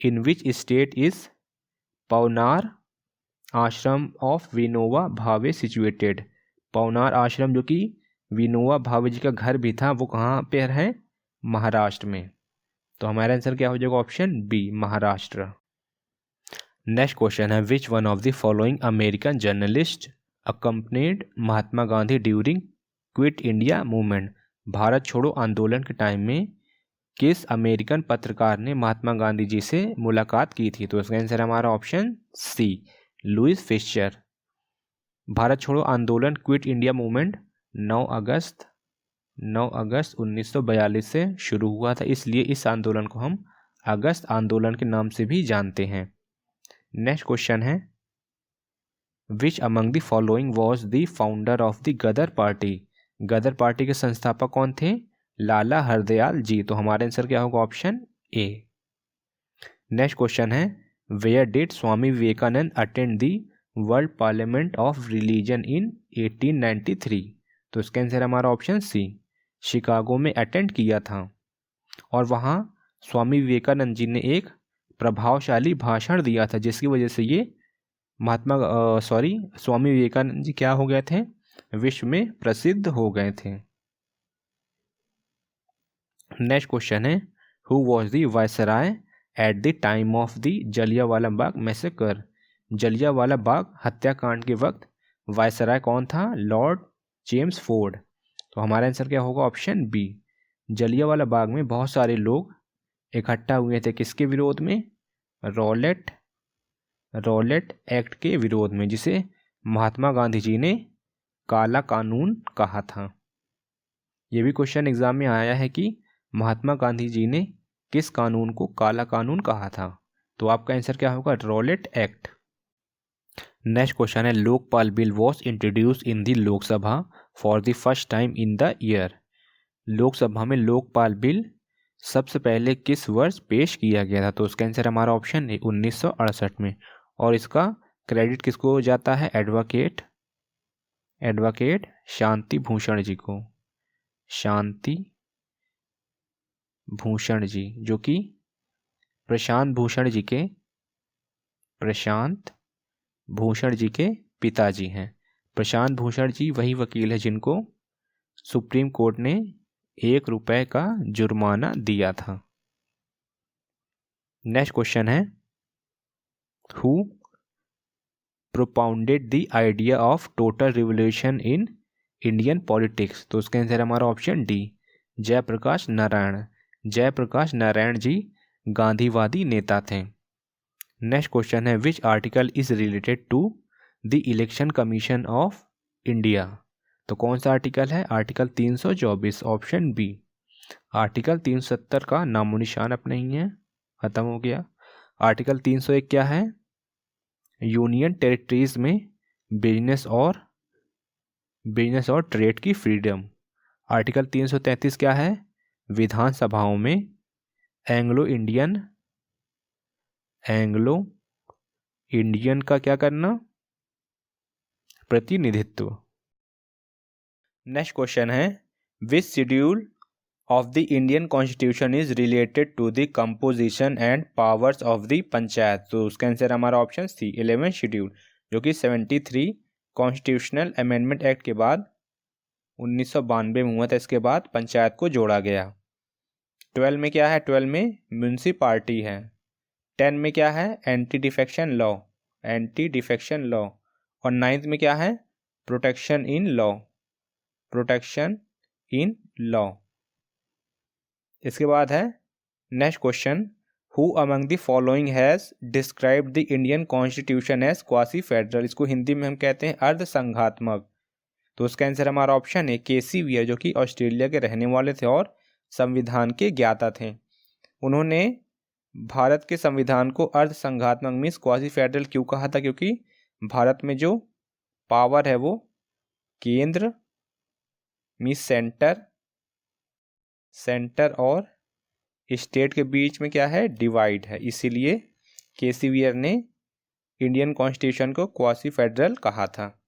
in which state is Paunar ashram of Vinoba Bhave situated. Paunar आश्रम जो कि विनोबा भावे जी का घर भी था, वो कहाँ पे है? महाराष्ट्र में। तो हमारा आंसर क्या हो जाएगा? Option B, Maharashtra. Next question है, which one of the following American journalist accompanied Mahatma Gandhi during quit India movement. Bharat छोड़ो आंदोलन के टाइम में किस अमेरिकन पत्रकार ने महात्मा गांधी जी से मुलाकात की थी? तो इसका आंसर हमारा ऑप्शन सी, लुइस फिशर। भारत छोड़ो आंदोलन क्विट इंडिया मूवमेंट 9 अगस्त 1942 से शुरू हुआ था, इसलिए इस आंदोलन को हम अगस्त आंदोलन के नाम से भी जानते हैं। नेक्स्ट क्वेश्चन है, which among the following was the founder of the Ghadar party. Ghadar party के संस्थापक कौन थे? लाला हरदयाल जी। तो हमारा आंसर क्या होगा? Option A. नेक्स्ट क्वेश्चन है, where did Swami Vivekananda attend the world parliament of religion in 1893। तो इसका आंसर हमारा ऑप्शन सी, शिकागो में अटेंड किया था। और वहाँ स्वामी विवेकानंद जी ने एक प्रभावशाली भाषण दिया था, जिसकी वजह से ये स्वामी विवेकानंद जी क्या हो गए थे? विश्व में प्रसिद्ध हो गए थे। नेक्स्ट क्वेश्चन है, who was the viceroy at the time of the Jallianwala Bagh massacre. Jallianwala Bagh हत्याकांड के वक्त वायसराय कौन था? Lord Chelmsford. तो हमारा आंसर क्या होगा? Option B. जलियांवाला बाग में बहुत सारे लोग इकट्ठा हुए थे, किसके विरोध में? रॉलेट एक्ट के विरोध में, जिसे महात्मा गांधी जी ने काला कानून कहा था। ये भी क्वेश्चन एग्जाम में आया है कि महात्मा गांधी जी ने किस कानून को काला कानून कहा था। तो आपका आंसर क्या होगा? Rowlatt act. नेक्स्ट क्वेश्चन है Lokpal bill was introduce in the Lok Sabha for the first time in the year. Lok Sabha में लोकपाल बिल सबसे पहले किस वर्ष पेश किया गया था? तो उसका आंसर हमारा ऑप्शन है 1968 में। और इसका क्रेडिट किसको जाता है? एडवोकेट शांति भूषण जी को। शांति भूषण जी, जो कि प्रशांत भूषण जी के पिताजी हैं। प्रशांत भूषण जी वही वकील है जिनको सुप्रीम कोर्ट ने ₹1 का जुर्माना दिया था। नेक्स्ट क्वेश्चन है who propounded the idea of total revolution in Indian politics? तो उसका आंसर हमारा ऑप्शन डी, जयप्रकाश नारायण जी गांधीवादी नेता थे। नेक्स्ट क्वेश्चन है which article is related to the election commission of India? तो कौन सा आर्टिकल है? Article 324, option B. आर्टिकल 370 का नामो निशान अब नहीं है, खत्म हो गया। आर्टिकल 301 क्या है? यूनियन टेरिटरीज में बिजनेस और ट्रेड की फ्रीडम। आर्टिकल 333 क्या है? विधानसभाओं में एंग्लो इंडियन का क्या करना? प्रतिनिधित्व। नेक्स्ट क्वेश्चन है which schedule of the Indian constitution is related to the composition and powers of the panchayat? तो उसका आंसर हमारा ऑप्शन सी, 11 शेड्यूल, जो कि 73 कॉन्स्टिट्यूशनल अमेंडमेंट एक्ट के बाद 1992 में हुआ था। इसके बाद पंचायत को जोड़ा गया। 12 में क्या है? 12 में म्यूनसिपालिटी है। 10 में क्या है? Anti defection law. और 9th में क्या है? Protection in law. इसके बाद है next question who among the following has described the Indian constitution as quasi federal? इसको हिंदी में हम कहते हैं अर्धसंघात्मक। तो उसका आंसर हमारा ऑप्शन है केसी वीयर, जो कि ऑस्ट्रेलिया के रहने वाले थे और संविधान के ज्ञाता थे। उन्होंने भारत के संविधान को अर्धसंघात्मक मीन्स क्वासी फेडरल क्यों कहा था? क्योंकि भारत में जो पावर है वो केंद्र मीन्स सेंटर और स्टेट के बीच में क्या है? डिवाइड है। इसीलिए केसी वीयर ने इंडियन कॉन्स्टिट्यूशन को क्वासी फेडरल कहा था।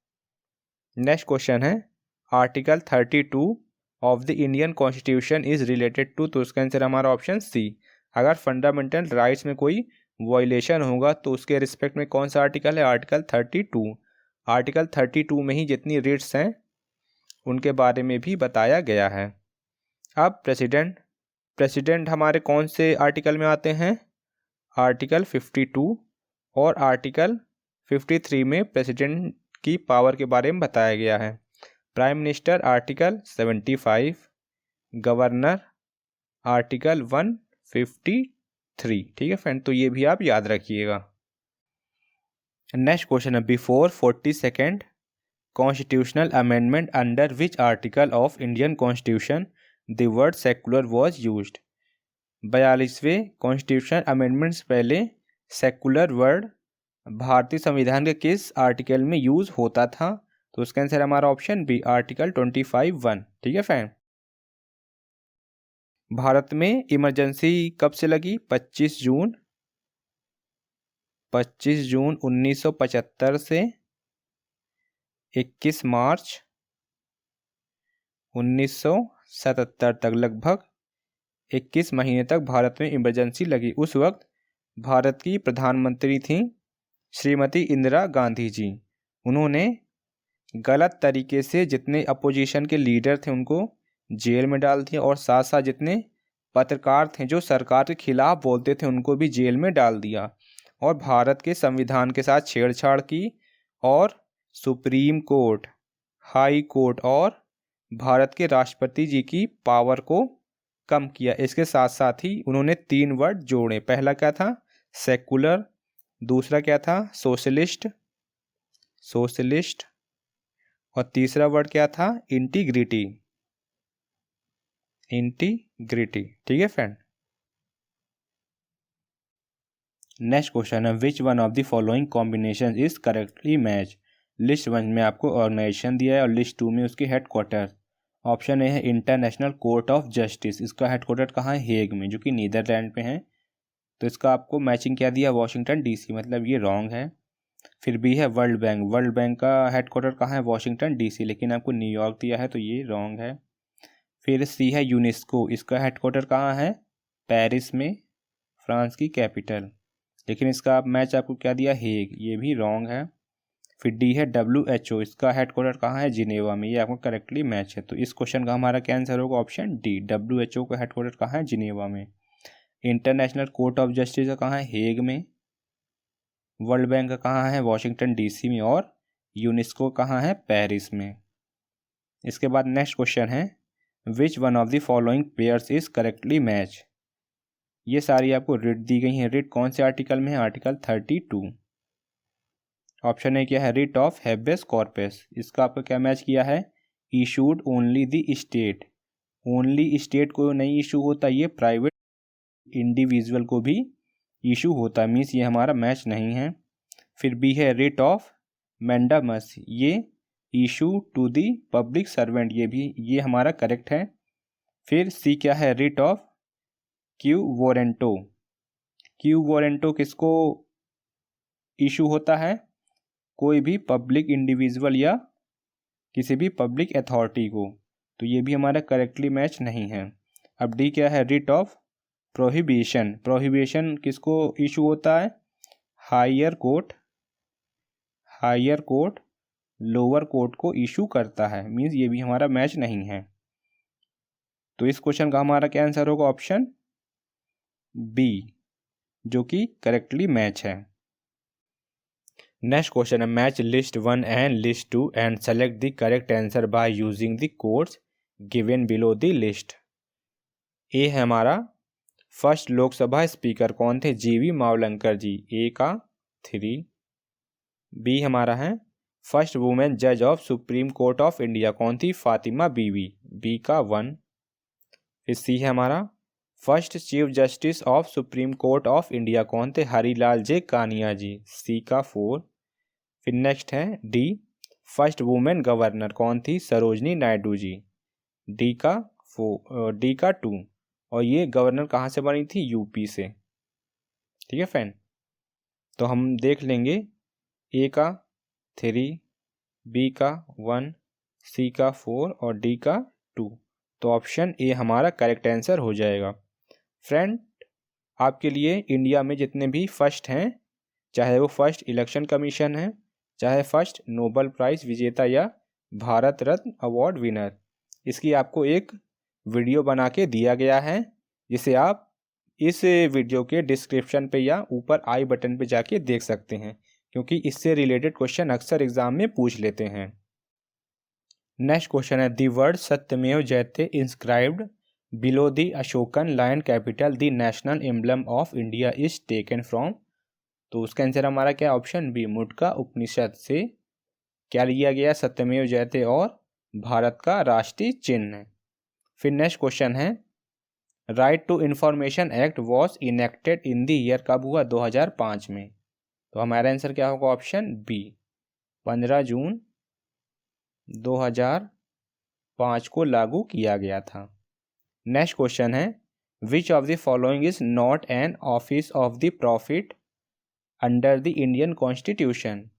नेक्स्ट क्वेश्चन है article 32 of the Indian constitution is related to? तो उसका आंसर हमारा ऑप्शन सी। अगर फंडामेंटल राइट्स में कोई वायलेशन होगा तो उसके रिस्पेक्ट में कौन सा आर्टिकल है? आर्टिकल 32। आर्टिकल 32 में ही जितनी रिट्स हैं उनके बारे में भी बताया गया है। अब प्रेसिडेंट हमारे कौन से आर्टिकल में आते हैं? आर्टिकल 52 और आर्टिकल 53 में प्रेसिडेंट की पावर के बारे में बताया गया है। Prime minister article 75, governor article 153। ठीक है फ्रेंड, तो ये भी आप याद रखिएगा। नेक्स्ट क्वेश्चन है before 42nd constitutional amendment under which article of Indian constitution the word secular was used? 42वें कॉन्स्टिट्यूशन अमेंडमेंट से पहले सेकुलर वर्ड भारतीय संविधान के किस आर्टिकल में यूज होता था? तो उसका आंसर हमारा ऑप्शन बी, आर्टिकल 25(1). ठीक है फ्रेंड। भारत में इमरजेंसी कब से लगी? 25 जून 1975 से 21 मार्च 1977 तक, लगभग 21 महीने तक भारत में इमरजेंसी लगी। उस वक्त भारत की प्रधानमंत्री थी श्रीमती इंदिरा गांधी जी। उन्होंने गलत तरीके से जितने अपोजिशन के लीडर थे उनको जेल में डाल दिया और साथ साथ जितने पत्रकार थे जो सरकार के खिलाफ बोलते थे उनको भी जेल में डाल दिया और भारत के संविधान के साथ छेड़छाड़ की और सुप्रीम कोर्ट, हाई कोर्ट और भारत के राष्ट्रपति जी की पावर को कम किया। इसके साथ साथ ही उन्होंने 3 वर्ड जोड़े। पहला क्या था? सेकुलर, दूसरा क्या था? सोशलिस्ट और तीसरा वर्ड क्या था? इंटीग्रिटी। ठीक है फ्रेंड। नेक्स्ट क्वेश्चन है which one of the following combination is correctly match. List 1 में आपको ऑर्गेनाइजेशन दिया है और लिस्ट 2 में उसकी हेडक्वार्टर। ऑप्शन ए है इंटरनेशनल कोर्ट ऑफ जस्टिस, इसका हेडक्वार्टर कहाँ है, हेग में, जो कि नीदरलैंड पे है। तो इसका आपको मैचिंग क्या दिया, वॉशिंगटन डीसी, मतलब ये रॉन्ग है। फिर बी है वर्ल्ड बैंक, वर्ल्ड बैंक का हेडक्वार्टर कहाँ है, वॉशिंगटन डीसी, लेकिन आपको न्यूयॉर्क दिया है तो ये रॉन्ग है। फिर सी है यूनेस्को, इसका हेडक्वार्टर कहाँ है, पेरिस में, फ्रांस की कैपिटल, लेकिन इसका आप मैच आपको क्या दिया, हेग, ये भी रॉन्ग है। फिर डी है WHO, इसका हेडक्वार्टर कहाँ है, जिनेवा में, ये आपको करेक्टली मैच है। तो इस क्वेश्चन का हमारा क्या आंसर होगा, ऑप्शन डी, WHO का हेडक्वार्टर कहाँ है, जिनेवा में। इंटरनेशनल कोर्ट ऑफ जस्टिस का कहाँ है, हेग में। वर्ल्ड बैंक का कहाँ है, वॉशिंगटन डीसी में। और यूनेस्को कहाँ है, पेरिस में। इसके बाद नेक्स्ट क्वेश्चन है which one of the following pairs is correctly match. ये सारी आपको रिट दी गई हैं। रिट कौन से आर्टिकल में है, आर्टिकल 32। ऑप्शन ए क्या है, रिट ऑफ हैबेस कॉर्पस, इसका आपको क्या मैच किया है, issued only the state, only state को नहीं इशू होता, ये प्राइवेट इंडिविजुअल को भी इशू होता है, मीन्स ये हमारा मैच नहीं है। फिर बी है रिट ऑफ मैंडामस, ये issue to the public servant, ये हमारा करेक्ट है। फिर सी क्या है, writ of quo warranto, quo warranto किसको इशू होता है, कोई भी पब्लिक इंडिविजुअल या किसी भी पब्लिक अथॉरिटी को, तो ये भी हमारा करेक्टली मैच नहीं है। अब डी क्या है, रिट ऑफ प्रोहिबिशन, प्रोहिबिशन किसको इशू होता है, higher court, higher court lower court को इशू करता है, मीन्स ये भी हमारा मैच नहीं है। तो इस क्वेश्चन का हमारा क्या आंसर होगा, ऑप्शन बी, जो कि करेक्टली मैच है। नेक्स्ट क्वेश्चन है match list 1 and list 2 and select the correct answer by using the codes given below the list. A है हमारा फर्स्ट लोकसभा स्पीकर कौन थे, जीवी मावलंकर जी, ए का 3। बी हमारा है फर्स्ट वुमेन जज of supreme court of India कौन थी, फातिमा बीवी, बी का 1। फिर सी है हमारा first chief justice of supreme court of India कौन थे, हरिलाल जे कानिया जी, सी का 4। फिर नेक्स्ट है डी फर्स्ट वुमेन गवर्नर कौन थी, सरोजनी नायडू जी, डी का 2। और ये गवर्नर कहाँ से बनी थी, यूपी से। ठीक है फ्रेंड, तो हम देख लेंगे ए का 3, बी का 1, सी का 4 और डी का 2। तो ऑप्शन ए हमारा करेक्ट आंसर हो जाएगा। फ्रेंड, आपके लिए इंडिया में जितने भी फर्स्ट हैं, चाहे वो फर्स्ट इलेक्शन कमीशन है, चाहे फर्स्ट नोबेल प्राइज़ विजेता या भारत रत्न अवार्ड विनर, इसकी आपको एक वीडियो बना के दिया गया है, जिसे आप इस वीडियो के डिस्क्रिप्शन पे या ऊपर आई बटन पे जाके देख सकते हैं, क्योंकि इससे रिलेटेड क्वेश्चन अक्सर एग्जाम में पूछ लेते हैं। नेक्स्ट क्वेश्चन है दी word Satyameva Jayate inscribed below the Ashokan lion capital the national emblem of India is taken from. तो उसका आंसर हमारा क्या, ऑप्शन बी, मुंडका उपनिषद से क्या लिया गया, सत्यमेव जयते और भारत का राष्ट्रीय चिन्ह। फिर नेक्स्ट क्वेश्चन है right to information act was enacted in the year, कब हुआ, 2005 में। तो हमारा आंसर क्या होगा, ऑप्शन बी, 15 जून 2005 को लागू किया गया था। नेक्स्ट क्वेश्चन है which of the following is not an office of the profit under the Indian constitution.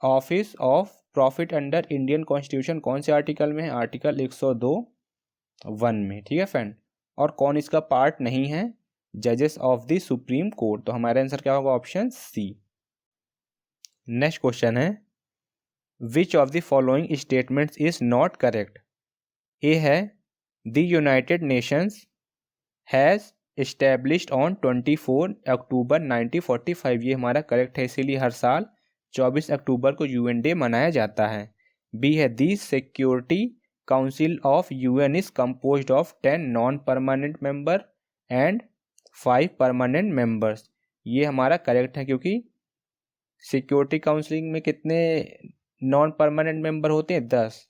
Office of profit under Indian constitution कौन से आर्टिकल में है, आर्टिकल 102(1) में। ठीक है फ्रेंड, और कौन इसका पार्ट नहीं है, जजेस ऑफ द सुप्रीम कोर्ट। तो हमारा आंसर क्या होगा, ऑप्शन सी। नेक्स्ट क्वेश्चन है which of the following statements is not correct. A है the United Nations has established on 24 October 1945, ये हमारा करेक्ट है, इसीलिए हर साल 24 अक्टूबर को UN डे मनाया जाता है। बी है the security council of UN is composed of 10 non permanent member and 5 permanent members, ये हमारा करेक्ट है, क्योंकि सिक्योरिटी काउंसिल में कितने नॉन परमानेंट मेंबर होते हैं, 10,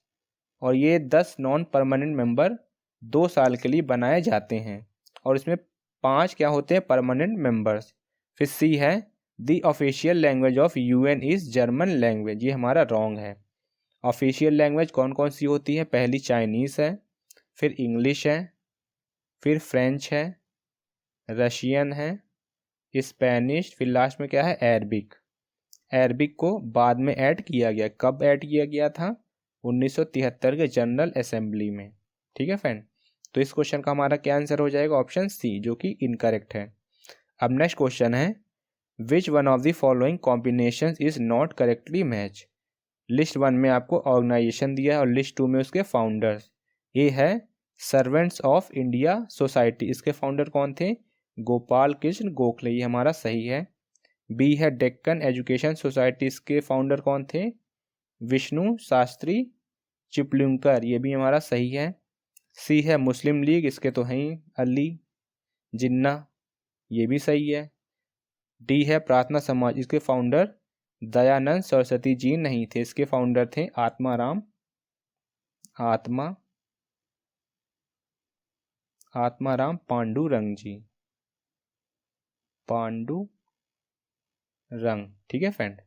और ये 10 नॉन परमानेंट मेंबर 2 साल के लिए बनाए जाते हैं, और इसमें 5 क्या होते हैं, परमानेंट मेंबर्स। फिर सी है the official language of UN is German language, ये हमारा रॉन्ग है। ऑफिशियल लैंग्वेज कौन कौन सी होती है? पहली चाइनीज़ है, फिर इंग्लिश है, फिर फ्रेंच है, रशियन है, स्पेनिश, फिर लास्ट में क्या है? अरबिक। अरबिक को बाद में ऐड किया गया, कब ऐड किया गया था? 1973 के जनरल असेंबली में। ठीक है फ्रेंड, तो इस क्वेश्चन का हमारा क्या आंसर हो जाएगा? ऑप्शन सी, जो कि इनकरेक्ट है। अब नेक्स्ट क्वेश्चन है which one of the following combination is not correctly match. List 1 में आपको ऑर्गेनाइजेशन दिया है और लिस्ट 2 में उसके फाउंडर्स। ए है सर्वेंट्स ऑफ इंडिया सोसाइटी, इसके फाउंडर कौन थे? गोपाल कृष्ण गोखले, ये हमारा सही है। बी है डेक्कन एजुकेशन सोसाइटी, इसके फाउंडर कौन थे? विष्णु शास्त्री चिपलुंकर, ये भी हमारा सही है। सी है मुस्लिम लीग, इसके तो हैं अली जिन्ना, ये भी सही है। डी है प्रार्थना समाज, इसके फाउंडर दयानंद सरस्वती जी नहीं थे, इसके फाउंडर थे आत्माराम पांडुरंग जी, पांडुरंग। ठीक है फ्रेंड।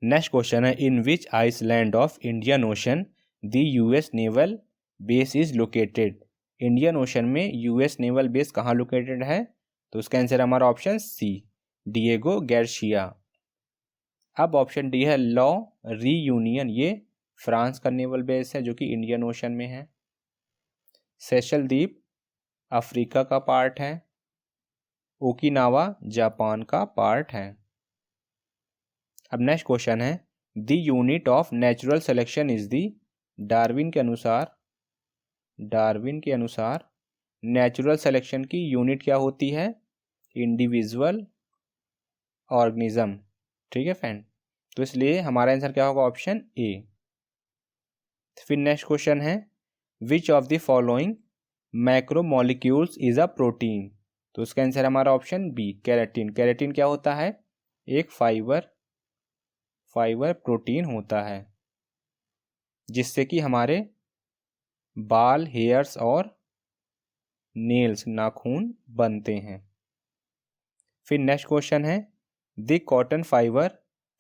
नेक्स्ट क्वेश्चन है in which island of Indian ocean the US naval base is located. Indian ocean में यूएस नेवल बेस कहाँ लोकेटेड है? तो उसका आंसर हमारा ऑप्शन सी, डिएगो गार्सिया। अब ऑप्शन डी है लॉ रीयूनियन, ये फ्रांस का नेवल बेस है जो कि इंडियन ओशन में है। सेशल द्वीप अफ्रीका का पार्ट है। ओकिनावा जापान का पार्ट है। अब नेक्स्ट क्वेश्चन है the unit of natural selection is the. Darwin के अनुसार नेचुरल सिलेक्शन की यूनिट क्या होती है? Individual organism. ठीक है फ्रेंड, तो इसलिए हमारा आंसर क्या होगा? ऑप्शन ए। फिर नेक्स्ट क्वेश्चन है which of the following macromolecules is a protein. तो उसका आंसर हमारा ऑप्शन बी, केराटिन। केराटिन क्या होता है? एक फाइबर प्रोटीन होता है जिससे कि हमारे बाल, हेयर्स और नेल्स, नाखून बनते हैं। फिर नेक्स्ट क्वेश्चन है the cotton fibre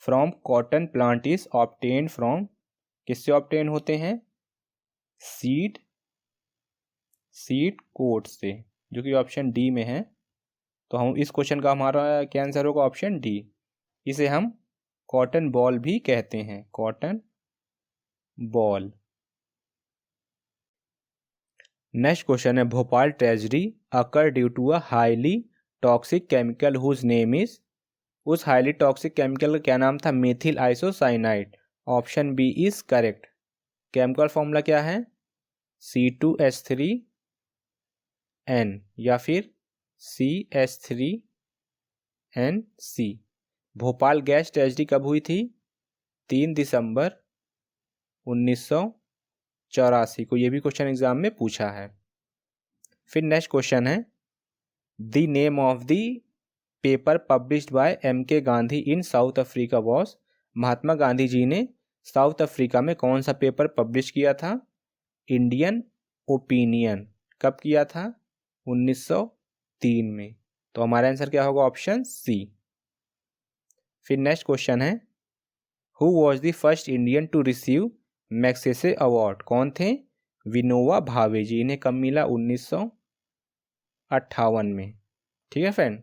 from cotton plant is obtained from. किससे ऑब्टेन होते हैं? सीड कोट से, जो कि ऑप्शन डी में है। तो हम इस क्वेश्चन का हमारा क्या आंसर होगा? Option D. इसे हम कॉटन बॉल भी कहते हैं, कॉटन बॉल। नेक्स्ट क्वेश्चन है Bhopal tragedy occur due to a highly toxic chemical whose name is. उस हाईली टॉक्सिक केमिकल का क्या नाम था? Methyl isocyanide. Option B is correct. Chemical formula क्या है? C2H3N या फिर CH3NC। भोपाल गैस ट्रेजेडी कब हुई थी? 3 दिसंबर 1984 को, ये भी क्वेश्चन एग्जाम में पूछा है। फिर नेक्स्ट क्वेश्चन है the name of the paper published by M.K. Gandhi in South Africa was. Mahatma Gandhi ji ने साउथ अफ्रीका में कौन सा पेपर पब्लिश किया था? Indian opinion. कब किया था? 1903 में। तो हमारा आंसर क्या होगा? Option C. फिर नेक्स्ट क्वेश्चन है who was the first Indian to receive Magsaysay award. कौन थे? विनोबा भावे जी। इन्हें कब मिला? 1958 में। ठीक है फ्रेंड।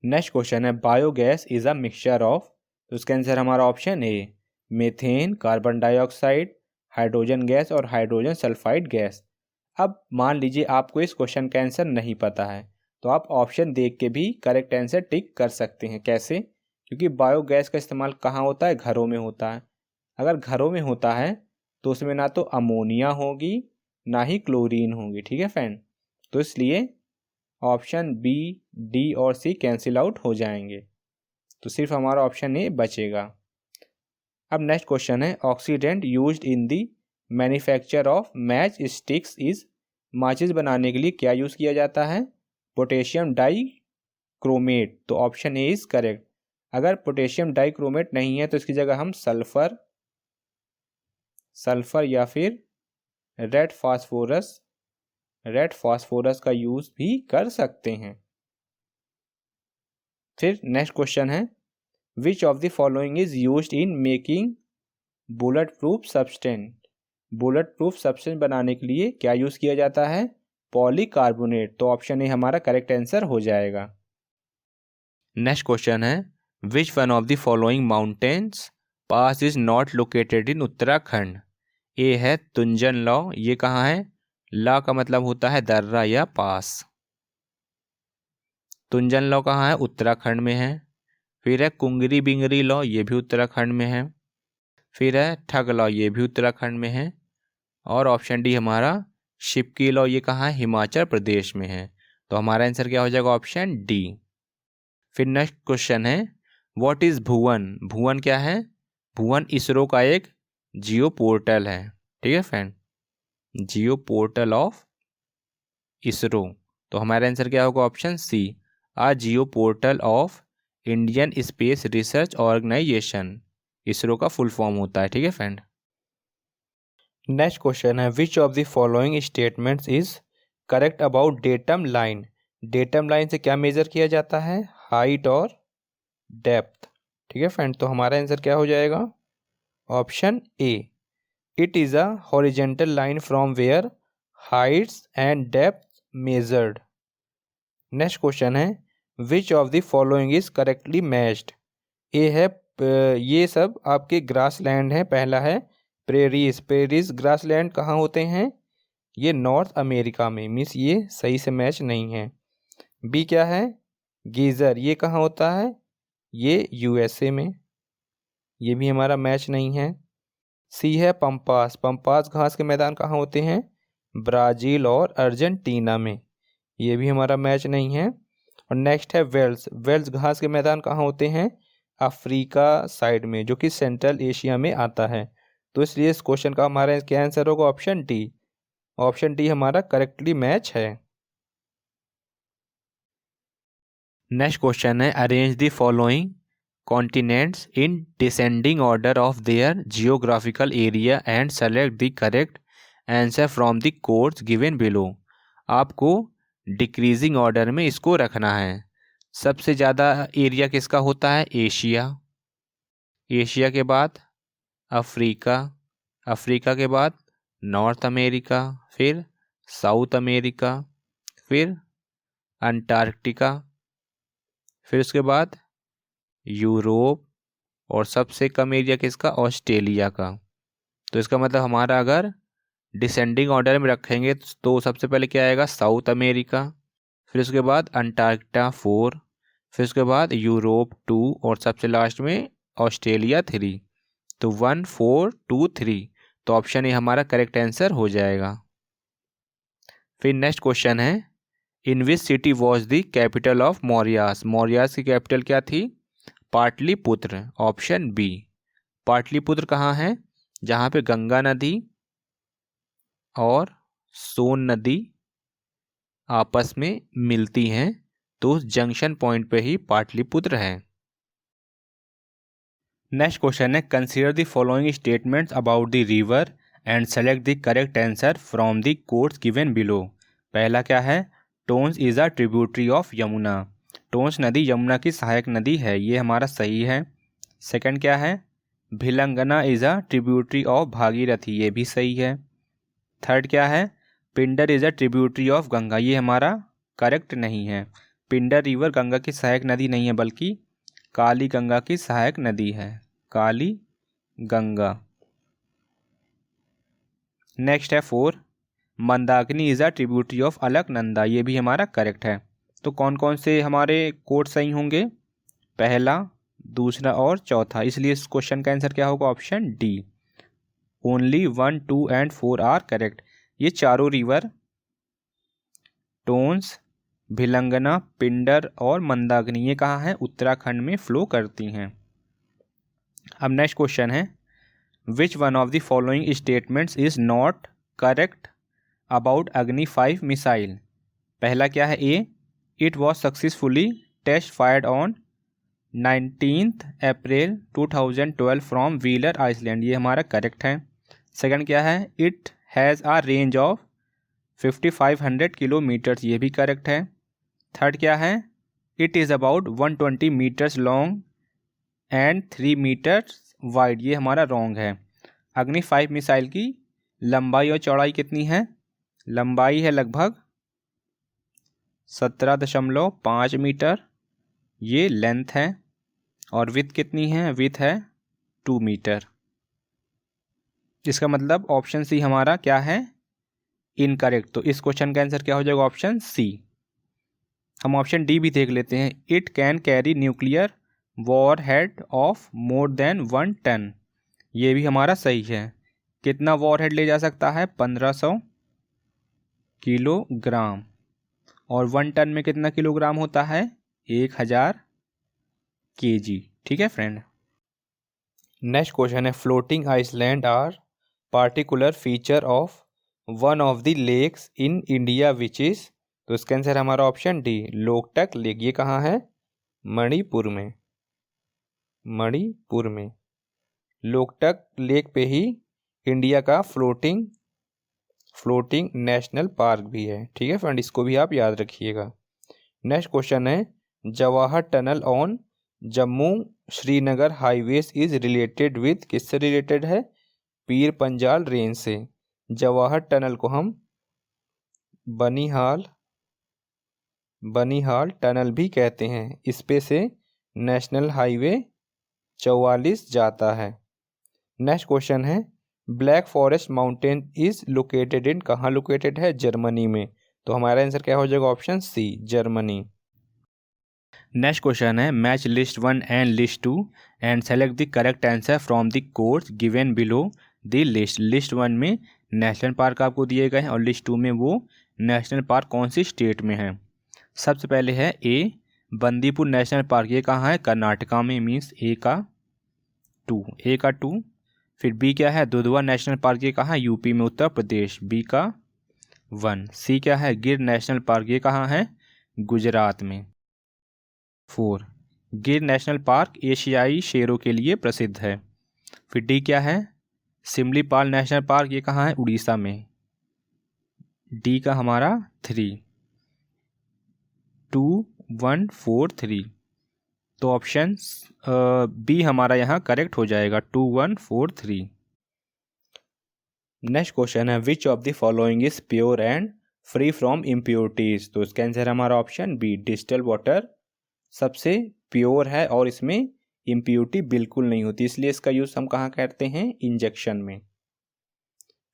नेक्स्ट क्वेश्चन है biogas is a mixture of. तो उसका आंसर हमारा ऑप्शन ए, methane, carbon dioxide, hydrogen gas और हाइड्रोजन सल्फाइड गैस। अब मान लीजिए आपको इस क्वेश्चन का आंसर नहीं पता है, तो आप ऑप्शन देख के भी करेक्ट आंसर टिक कर सकते हैं। कैसे? क्योंकि बायोगैस का इस्तेमाल कहाँ होता है? घरों में होता है। अगर घरों में होता है तो उसमें ना तो अमोनिया होगी ना ही क्लोरीन होगी। ठीक है फ्रेंड, तो इसलिए ऑप्शन बी, डी और सी कैंसिल आउट हो जाएंगे, तो सिर्फ हमारा ऑप्शन ए बचेगा। अब नेक्स्ट क्वेश्चन है oxidant used in the manufacture of match sticks is. माचिस बनाने के लिए क्या यूज़ किया जाता है? Potassium dichromate. तो ऑप्शन ए इज करेक्ट। अगर पोटेशियम डाई क्रोमेट नहीं है तो इसकी जगह हम सल्फर या फिर रेड फास्फोरस का यूज़ भी कर सकते हैं। फिर नेक्स्ट क्वेश्चन है which of the following is used in making bullet proof substance. Bullet proof substance बनाने के लिए क्या यूज़ किया जाता है? पॉलीकार्बोनेट। तो ऑप्शन ए हमारा करेक्ट आंसर हो जाएगा। नेक्स्ट क्वेश्चन है which one of the following mountains pass is not located in Uttarakhand. A है तुंजन लॉ, ये कहाँ है? लॉ का मतलब होता है दर्रा या पास। तुंजन लॉ कहाँ है? उत्तराखंड में है। फिर है कुंगरी बिंगरी लॉ, ये भी उत्तराखंड में है। फिर है ठग लॉ, ये भी उत्तराखंड में है। और ऑप्शन डी हमारा शिपकी लॉ, ये कहाँ है? हिमाचल प्रदेश में है। तो हमारा आंसर क्या हो जाएगा? Option D. फिर नेक्स्ट क्वेश्चन है व्हाट इज भुवन। भुवन क्या है? भुवन इसरो का एक जियो पोर्टल है। ठीक है friend, geo portal of ISRO. तो हमारा आंसर क्या होगा? Option C, a geo portal of Indian space research organisation. ISRO का फुल फॉर्म होता है। ठीक है फ्रेंड। नेक्स्ट क्वेश्चन है which of the following statements is correct about datum line. Datum line से क्या मेजर किया जाता है? हाइट और डेप्थ। ठीक है फ्रेंड, तो हमारा आंसर क्या हो जाएगा? Option A, it is a horizontal line from where heights and depth measured. Next question है which of the following is correctly matched. A है ये सब आपके ग्रास लैंड है। पहला है प्रेरीज। प्रेरीज ग्रास लैंड कहाँ होते हैं? ये नॉर्थ अमेरिका में, मीन्स ये सही से मैच नहीं है। बी क्या है? गीज़र, ये कहाँ होता है? ये यूएसए में, ये भी हमारा मैच नहीं है। सी है पंपास। पंपास घास के मैदान कहाँ होते हैं? ब्राज़ील और अर्जेंटीना में, ये भी हमारा मैच नहीं है। और नेक्स्ट है वेल्स। वेल्स घास के मैदान कहाँ होते हैं? अफ्रीका साइड में, जो कि सेंट्रल एशिया में आता है। तो इसलिए इस क्वेश्चन का हमारा क्या आंसर होगा? Option D. ऑप्शन डी हमारा करेक्टली मैच है। नेक्स्ट क्वेश्चन है arrange the following continents in descending order of their geographical area and select the correct answer from the codes given below. आपको decreasing order में इसको रखना है। सबसे ज़्यादा एरिया किसका होता है? एशिया। एशिया के बाद अफ्रीका। अफ्रीका के बाद नॉर्थ अमेरिका, फिर साउथ अमेरिका, फिर अंटार्कटिका, फिर उसके बाद यूरोप, और सबसे कम एरिया किसका? ऑस्ट्रेलिया का। तो इसका मतलब हमारा अगर डिसेंडिंग ऑर्डर में रखेंगे तो सबसे पहले क्या आएगा? साउथ अमेरिका, फिर उसके बाद अंटार्कटिका 4, फिर उसके बाद यूरोप 2, और सबसे लास्ट में ऑस्ट्रेलिया 3। तो 1 4 2 3। तो ऑप्शन ए हमारा करेक्ट आंसर हो जाएगा। फिर नेक्स्ट क्वेश्चन है in which city was the capital of Mauryas. Mauryas की कैपिटल क्या थी? पाटलिपुत्र। Option B. पाटलिपुत्र कहाँ है? जहाँ पे गंगा नदी और सोन नदी आपस में मिलती हैं, तो उस जंक्शन पॉइंट पे ही पाटलिपुत्र है। नेक्स्ट क्वेश्चन है consider the following statements about the river and select the correct answer from the codes given below. पहला क्या है? Tons is a tributary of Yamuna. Tons नदी यमुना की सहायक नदी है, ये हमारा सही है। सेकंड क्या है? Bhilangana is a tributary of Bhagirathi, ये भी सही है। थर्ड क्या है? Pindar is a tributary of Ganga, ये हमारा करेक्ट नहीं है। पिंडर रिवर गंगा की सहायक नदी नहीं है, बल्कि काली गंगा की सहायक नदी है, काली गंगा। नेक्स्ट है 4, Mandakini is a tributary of Alaknanda, ये भी हमारा करेक्ट है। तो कौन कौन से हमारे कोड सही होंगे? पहला, दूसरा और चौथा, इसलिए इस क्वेश्चन का आंसर क्या होगा? Option D. Only 1 2 and 4 are correct. ये चारों रिवर टोन्स, भिलंगना, पिंडर और मंदाकिनी, ये कहाँ हैं? उत्तराखंड में फ्लो करती हैं। अब नेक्स्ट क्वेश्चन है which one of the following statements is not correct about Agni 5 missile. पहला क्या है? A, it was successfully test fired on 19 April 2012 from Wheeler island, ये हमारा करेक्ट है। सेकंड क्या है? It has a range of 5500 kilometres, ये भी करेक्ट है। थर्ड क्या है? It is about 120 metres long and 3 metres wide. ये हमारा रॉन्ग है। अग्नि 5 मिसाइल की लंबाई और चौड़ाई कितनी है? लंबाई है लगभग 17.5 मीटर, ये लेंथ है। और विथ कितनी है? विथ है 2 मीटर। इसका मतलब ऑप्शन सी हमारा क्या है? इनकरेक्ट। तो इस क्वेश्चन का आंसर क्या हो जाएगा? Option C. हम ऑप्शन डी भी देख लेते हैं। It can carry nuclear warhead of more than 1 ton. ये भी हमारा सही है। कितना वॉर हेड ले जा सकता है? 1500 किलोग्राम। और 1 टन में कितना किलोग्राम होता है? 1000 kg। ठीक है फ्रेंड। नेक्स्ट क्वेश्चन है, floating island are particular feature of one of the lakes in India which is. तो इसका आंसर हमारा ऑप्शन डी, लोकटक लेक। ये कहाँ है? मणिपुर में। मणिपुर में लोकटक लेक पे ही इंडिया का फ्लोटिंग नेशनल पार्क भी है। ठीक है फ्रेंड, इसको भी आप याद रखिएगा। नेक्स्ट क्वेश्चन है, Jawahar tunnel on Jammu Srinagar highways is related with. किससे रिलेटेड है? पीर पंजाल रेंज से। जवाहर टनल को हम बनिहाल टनल भी कहते हैं। इस पे से नेशनल हाईवे 44 जाता है। नेक्स्ट क्वेश्चन है, black forest mountain is located in. कहाँ लोकेटेड है? जर्मनी में। तो हमारा आंसर क्या हो जाएगा? Option C, Germany. Next question है, match list 1 and list 2 and select the correct answer from the codes given below the list. List 1 में नेशनल पार्क आपको दिए गए हैं और लिस्ट 2 में वो नेशनल पार्क कौन सी स्टेट में है। सबसे पहले है ए, बंदीपुर नेशनल पार्क। ये कहाँ है? कर्नाटका में। मीन्स ए का 2। फिर बी क्या है? Dudhwa national park. ये कहाँ है? यूपी में, उत्तर प्रदेश। बी का 1। सी क्या है? गिर नेशनल पार्क। ये कहाँ है? गुजरात में। 4, गिर नेशनल पार्क एशियाई शेरों के लिए प्रसिद्ध है। फिर डी क्या है? Similipal national park. ये कहाँ है? उड़ीसा में। डी का हमारा 3, 2, 1, 4, 3। तो ऑप्शन बी हमारा यहाँ करेक्ट हो जाएगा, 2, 1, 4, 3। नेक्स्ट क्वेश्चन है, which of the following is pure and free from impurities. तो इसका आंसर हमारा ऑप्शन बी, डिस्टिल्ड वाटर सबसे प्योर है और इसमें इम्प्योरिटी बिल्कुल नहीं होती, इसलिए इसका यूज़ हम कहाँ करते हैं? इंजेक्शन में।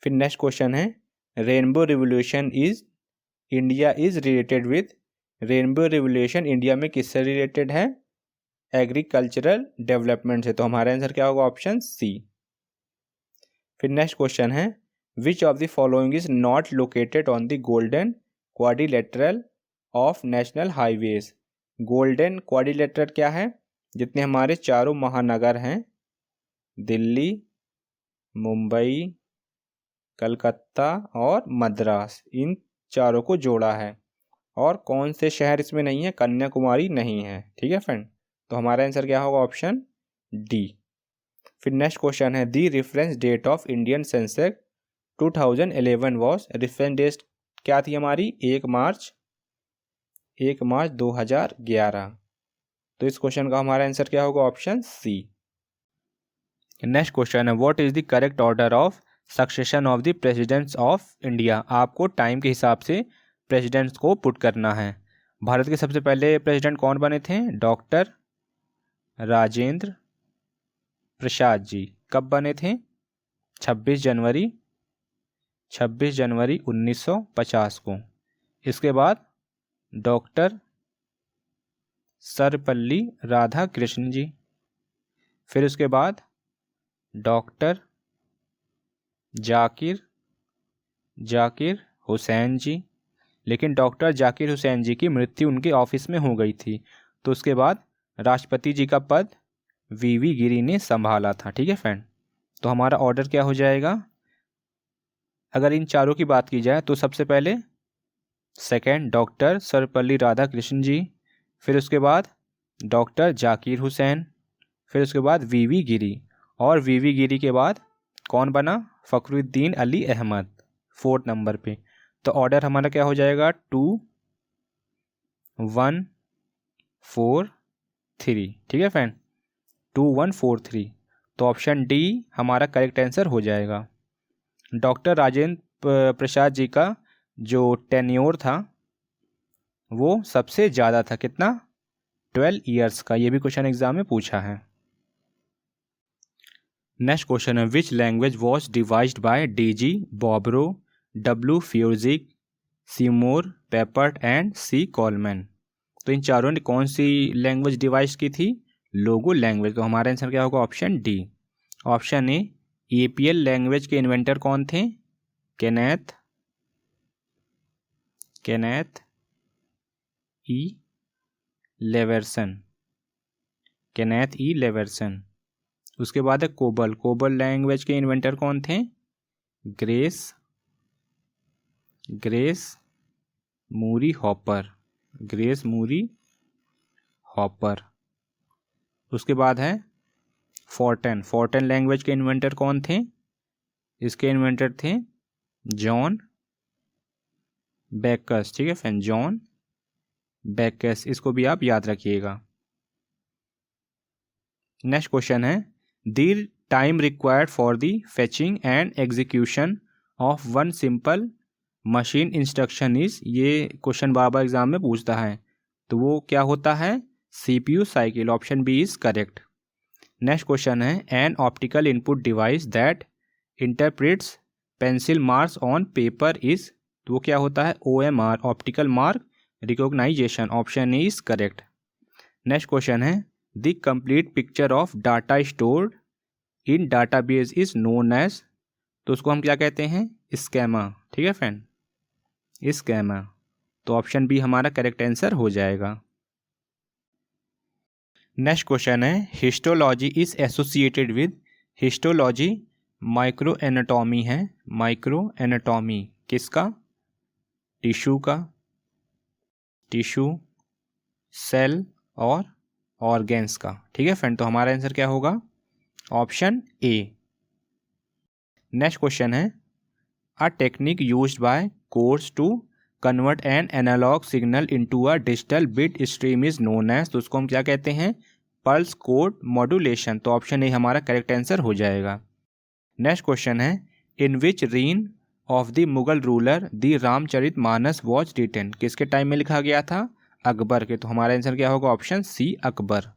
फिर नेक्स्ट क्वेश्चन है, rainbow revolution is India is related with. Rainbow revolution India में किससे रिलेटेड है? एग्रीकल्चरल डेवलपमेंट से। तो हमारा आंसर क्या होगा? Option C. फिर नेक्स्ट क्वेश्चन है, which of the following is not located on the golden quadrilateral of national highways. Golden quadrilateral क्या है? जितने हमारे चारों महानगर हैं, दिल्ली, मुंबई, कलकत्ता और मद्रास, इन चारों को जोड़ा है। और कौन से शहर इसमें नहीं है? कन्याकुमारी नहीं है। ठीक है फ्रेंड, तो हमारा आंसर क्या होगा? Option D. फिर नेक्स्ट क्वेश्चन है, the reference date of Indian Sensex 2011 was. Reference date क्या थी हमारी? 1 मार्च 2011। तो इस क्वेश्चन का हमारा आंसर क्या होगा? Option C. नेक्स्ट क्वेश्चन है, what is the correct order of succession of the presidents of India. आपको टाइम के हिसाब से प्रेसिडेंट्स को पुट करना है। भारत के सबसे पहले प्रेसिडेंट कौन बने थे? डॉक्टर राजेंद्र प्रसाद जी। कब बने थे? 26 जनवरी 1950 को। इसके बाद डॉक्टर सर्वपल्ली राधाकृष्णन जी। फिर उसके बाद डॉक्टर जाकिर हुसैन जी। लेकिन डॉक्टर जाकिर हुसैन जी की मृत्यु उनके ऑफिस में हो गई थी। तो उसके बाद राष्ट्रपति जी का पद वीवी गिरी ने संभाला था। ठीक है फ्रेंड, तो हमारा ऑर्डर क्या हो जाएगा? अगर इन चारों की बात की जाए तो सबसे पहले सेकंड डॉक्टर सर्वपल्ली राधाकृष्णन जी, फिर उसके बाद डॉक्टर जाकिर हुसैन, फिर उसके बाद वीवी गिरी, और वीवी गिरी के बाद कौन बना? फखरुद्दीन अली अहमद 4th नंबर पे। तो ऑर्डर हमारा क्या हो जाएगा? 2, 1, 2143, ठीक है फ्रेंड, 2143। तो ऑप्शन डी हमारा करेक्ट आंसर हो जाएगा। डॉक्टर राजेंद्र प्रसाद जी का जो टेन्योर था वो सबसे ज़्यादा था, कितना? 12 ईयर्स का। ये भी क्वेश्चन एग्जाम में पूछा है। नेक्स्ट क्वेश्चन है, which language was devised by D G Bobrow, W Feurzeig, Seymour Papert and C Colman. तो इन चारों ने कौन सी लैंग्वेज डिवाइस की थी? लोगो लैंग्वेज। तो हमारा आंसर क्या होगा? Option D. Option A, APL language के इन्वेंटर कौन थे? केनेथ ई लेवर्सन। उसके बाद है कोबल लैंग्वेज के इन्वेंटर कौन थे? ग्रेस मूरी हॉपर। उसके बाद है फोर्टेन लैंग्वेज के इन्वेंटर कौन थे? इसके इन्वेंटर थे जॉन बैकस, ठीक है फ्रेंड, जॉन बैकस। इसको भी आप याद रखिएगा। नेक्स्ट क्वेश्चन है, the time required for the fetching and execution of one simple machine instruction is. ये क्वेश्चन बार बार एग्जाम में पूछता है, तो वो क्या होता है? CPU cycle. Option B is correct. Next question है, an optical input device that interprets pencil marks on paper is. तो वो क्या होता है? OMR, optical mark recognition. Option A is correct. Next question है, the complete picture of data stored in database is known as. तो उसको हम क्या कहते हैं? स्कीमा, ठीक है फ्रेंड, स्कीमा। तो ऑप्शन बी हमारा करेक्ट आंसर हो जाएगा। नेक्स्ट क्वेश्चन है, histology is associated with. Histology micro anatomy है। माइक्रो एनाटॉमी किसका? टिश्यू, सेल और ऑर्गेन्स का, ठीक है फ्रेंड। तो हमारा आंसर क्या होगा? Option A. नेक्स्ट क्वेश्चन है, a technique used by codecs to convert an analog signal into a digital bit stream is known as. तो उसको हम क्या कहते हैं? Pulse code modulation. तो ऑप्शन ए हमारा करेक्ट आंसर हो जाएगा। नेक्स्ट क्वेश्चन है, in which reign of the Mughal ruler the Ramcharit Manas was written. किसके टाइम में लिखा गया था? अकबर के। तो हमारा आंसर क्या होगा? Option C, Akbar.